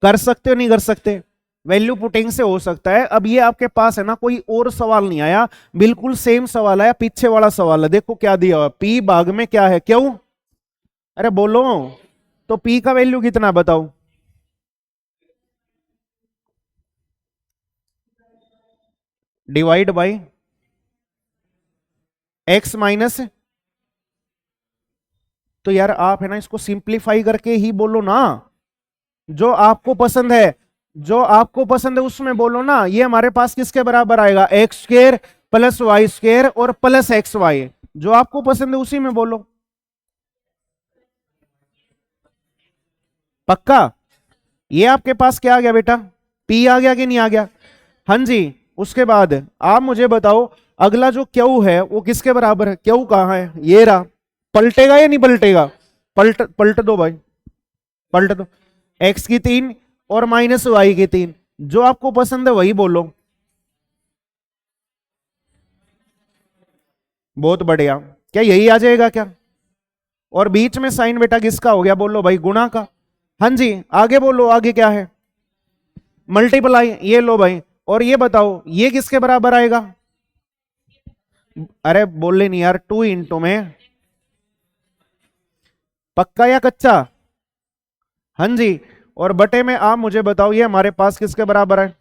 कर सकते हो नहीं कर सकते, वैल्यू पुटिंग से हो सकता है। अब ये आपके पास है ना कोई और सवाल नहीं आया, बिल्कुल सेम सवाल आया, पीछे वाला सवाल है। देखो क्या दिया हुआ, पी भाग में क्या है, क्यों, अरे बोलो। तो पी का वैल्यू कितना बताओ, डिवाइड बाई एक्स माइनस। तो यार आप है ना इसको सिंप्लीफाई करके ही बोलो ना, जो आपको पसंद है, जो आपको पसंद है उसमें बोलो ना। ये हमारे पास किसके बराबर आएगा, x square plus y square और प्लस एक्स वाई, जो आपको पसंद है उसी में बोलो, पक्का। ये आपके पास क्या आ गया बेटा, पी आ गया कि नहीं आ गया, हाँ जी। उसके बाद आप मुझे बताओ अगला जो क्यू है वो किसके बराबर है, क्यू कहां है, ये रहा, पलटेगा या नहीं पलटेगा, पलट पलट दो भाई, पलट दो, x की 3 और माइनस y की 3, जो आपको पसंद है वही बोलो। बहुत बढ़िया, क्या यही आ जाएगा क्या? और बीच में साइन बेटा किसका हो गया बोलो भाई? गुणा का। हाँ जी, आगे बोलो, आगे क्या है? मल्टीप्लाई, ये लो भाई। और ये बताओ ये किसके बराबर आएगा? अरे बोले नहीं यार, 2 इंटू में, पक्का या कच्चा? हाँ जी। और बटे में आप मुझे बताओ ये हमारे पास किसके बराबर है?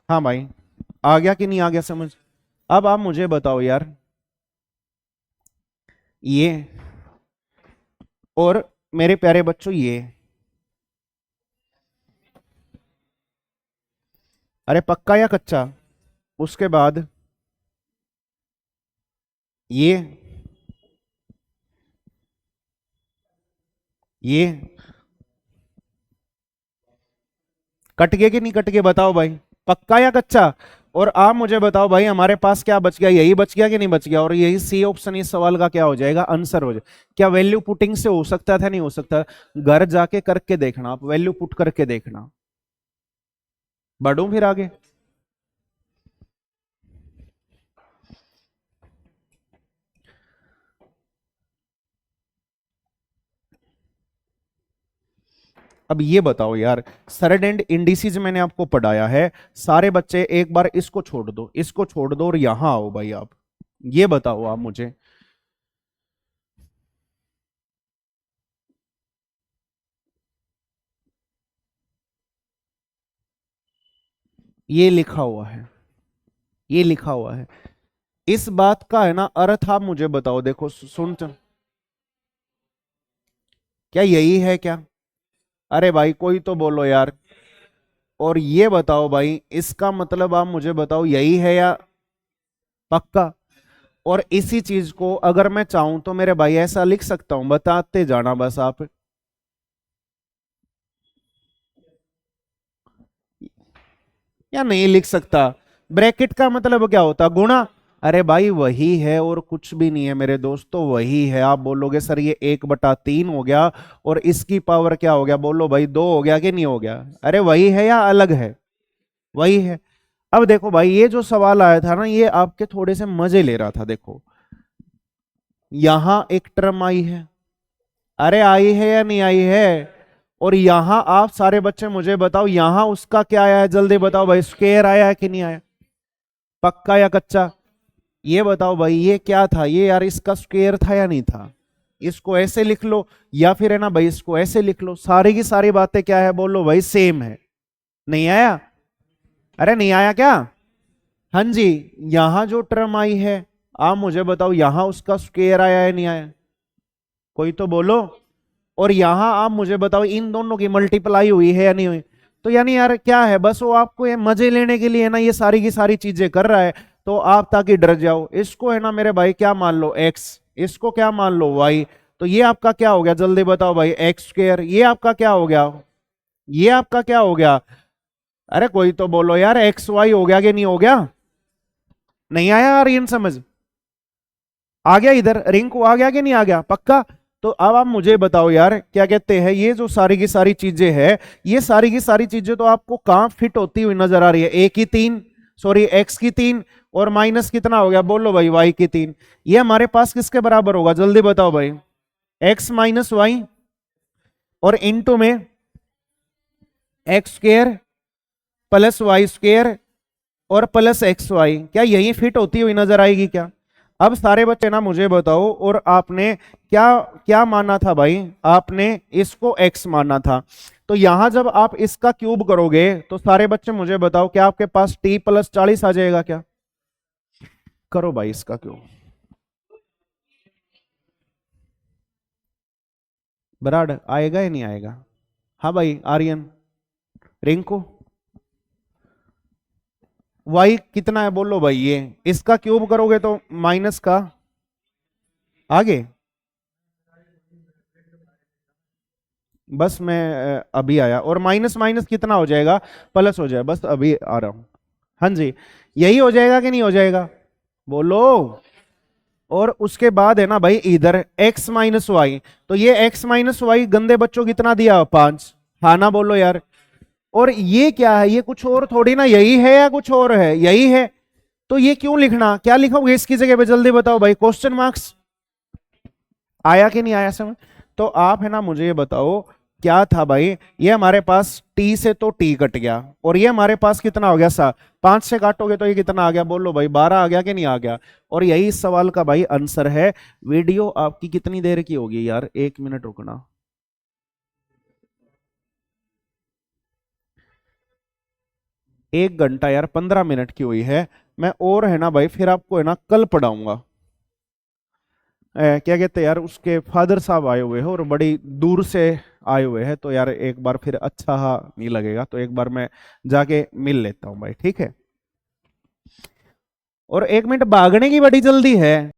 हाँ भाई, आ गया कि नहीं आ गया समझ? अब आप मुझे बताओ यार, ये और मेरे प्यारे बच्चों ये, अरे पक्का या कच्चा? उसके बाद ये ये कट गए कि नहीं कट गए बताओ भाई, पक्का या कच्चा? और आप मुझे बताओ भाई हमारे पास क्या बच गया? यही बच गया कि नहीं बच गया? और यही सी ऑप्शन इस सवाल का क्या हो जाएगा? आंसर हो जाएगा। क्या वैल्यू पुटिंग से हो सकता था? नहीं हो सकता। घर जाके करके देखना, आप वैल्यू पुट करके देखना। बढ़ू फिर आगे। अब ये बताओ यार, सरडेंट इंडिसेज मैंने आपको पढ़ाया है, सारे बच्चे एक बार इसको छोड़ दो, इसको छोड़ दो और यहां आओ भाई। आप ये बताओ आप मुझे, ये लिखा हुआ है, ये लिखा हुआ है, इस बात का है ना अर्थ आप मुझे बताओ। देखो सुन, क्या यही है क्या? अरे भाई कोई तो बोलो यार। और ये बताओ भाई, इसका मतलब आप मुझे बताओ यही है या पक्का? और इसी चीज को अगर मैं चाहूं तो मेरे भाई ऐसा लिख सकता हूं, बताते जाना बस आप। या नहीं लिख सकता? ब्रैकेट का मतलब क्या होता? गुणा। अरे भाई वही है और कुछ भी नहीं है मेरे दोस्तों, वही है। आप बोलोगे सर ये 1/3 हो गया और इसकी पावर क्या हो गया? बोलो भाई 2 हो गया कि नहीं हो गया? अरे वही है या अलग है? वही है। अब देखो भाई, ये जो सवाल आया था ना, ये आपके थोड़े से मजे ले रहा था। देखो यहां एक टर्म आई है, अरे आई है या नहीं आई है? और यहां आप सारे बच्चे मुझे बताओ, यहां उसका क्या आया है? जल्दी बताओ भाई, स्क्वायर आया है कि नहीं आया? पक्का या कच्चा? ये बताओ भाई, ये क्या था? ये यार इसका स्क्वायर था या नहीं था? इसको ऐसे लिख लो या फिर है ना भाई इसको ऐसे लिख लो, सारी की सारी बातें क्या है बोलो भाई? सेम है। नहीं आया? अरे नहीं आया क्या? हाँ जी। यहां जो टर्म आई है, आप मुझे बताओ यहां उसका स्क्वायर आया है नहीं आया? कोई तो बोलो। और यहां आप मुझे बताओ इन दोनों की मल्टीप्लाई हुई है या नहीं हुई? तो यानी यार क्या है, बस वो आपको ये मजे लेने के लिए ना ये सारी की सारी चीजें कर रहा है, तो आप ताकि डर जाओ। इसको है ना मेरे भाई क्या मान लो? एक्स। इसको क्या मान लो? वाई। तो ये आपका क्या हो गया? जल्दी बताओ भाई, एक्स स्क्वायर। ये आपका क्या हो गया? ये आपका क्या हो गया? अरे कोई तो बोलो यार, एक्स वाई हो गया कि नहीं हो गया? नहीं आया यार इन समझ? आ गया इधर? रिंग को आ गया कि नहीं आ गया? पक्का? तो अब आप मुझे बताओ यार, क्या कहते हैं ये जो सारी की सारी चीजें हैं, ये सारी की सारी चीजें तो आपको कहां फिट होती हुई नजर आ रही है? ए की 3, सॉरी एक्स की 3, और माइनस कितना हो गया बोलो भाई? वाई की 3। ये हमारे पास किसके बराबर होगा? जल्दी बताओ भाई। एक्स माइनस वाई और इनटू में x square plus y square और प्लस एक्स वाई। क्या यही फिट होती हुई नजर आएगी क्या? अब सारे बच्चे ना मुझे बताओ, और आपने क्या क्या माना था भाई? आपने इसको x माना था। तो यहां जब आप इसका क्यूब करोगे तो सारे बच्चे मुझे बताओ, क्या आपके पास t+40 आ जाएगा क्या? करो भाई इसका क्यूब। बराड़ आएगा या नहीं आएगा? हाँ भाई आर्यन, रिंकू, y कितना है बोलो भाई? ये इसका क्यूब करोगे तो माइनस का आगे। बस मैं अभी आया, और माइनस माइनस कितना हो जाएगा? प्लस हो जाए, बस अभी आ रहा हूं। हाँ जी, यही हो जाएगा कि नहीं हो जाएगा? बोलो। और उसके बाद है ना भाई इधर x माइनस वाई, तो ये x माइनस वाई गंदे बच्चों कितना दिया 5, हाँ ना बोलो यार। और ये क्या है, ये कुछ और थोड़ी ना, यही है या कुछ और है, यही है। तो ये क्यों लिखना, क्या लिखोगे इसकी जगह पे जल्दी बताओ भाई, क्वेश्चन मार्क्स आया कि नहीं आया समझ। तो आप है ना मुझे ये बताओ क्या था भाई, ये हमारे पास t से तो t कट गया, और ये हमारे पास कितना हो गया 7, 5 से काटोगे तो ये कितना आ गया बोलो भाई, 12 आ गया कि नहीं आ गया। और यही इस सवाल का भाई आंसर है। वीडियो आपकी कितनी देर की होगी यार, 1 मिनट रुकना। 1 घंटा यार 15 मिनट की हुई है। मैं और है ना भाई फिर आपको है ना कल पढ़ाऊंगा। क्या कहते हैं यार, उसके फादर साहब आए हुए हैं और बड़ी दूर से आए हुए हैं, तो यार एक बार फिर अच्छा नहीं लगेगा, तो एक बार मैं जाके मिल लेता हूँ भाई, ठीक है। और 1 मिनट भागने की बड़ी जल्दी है।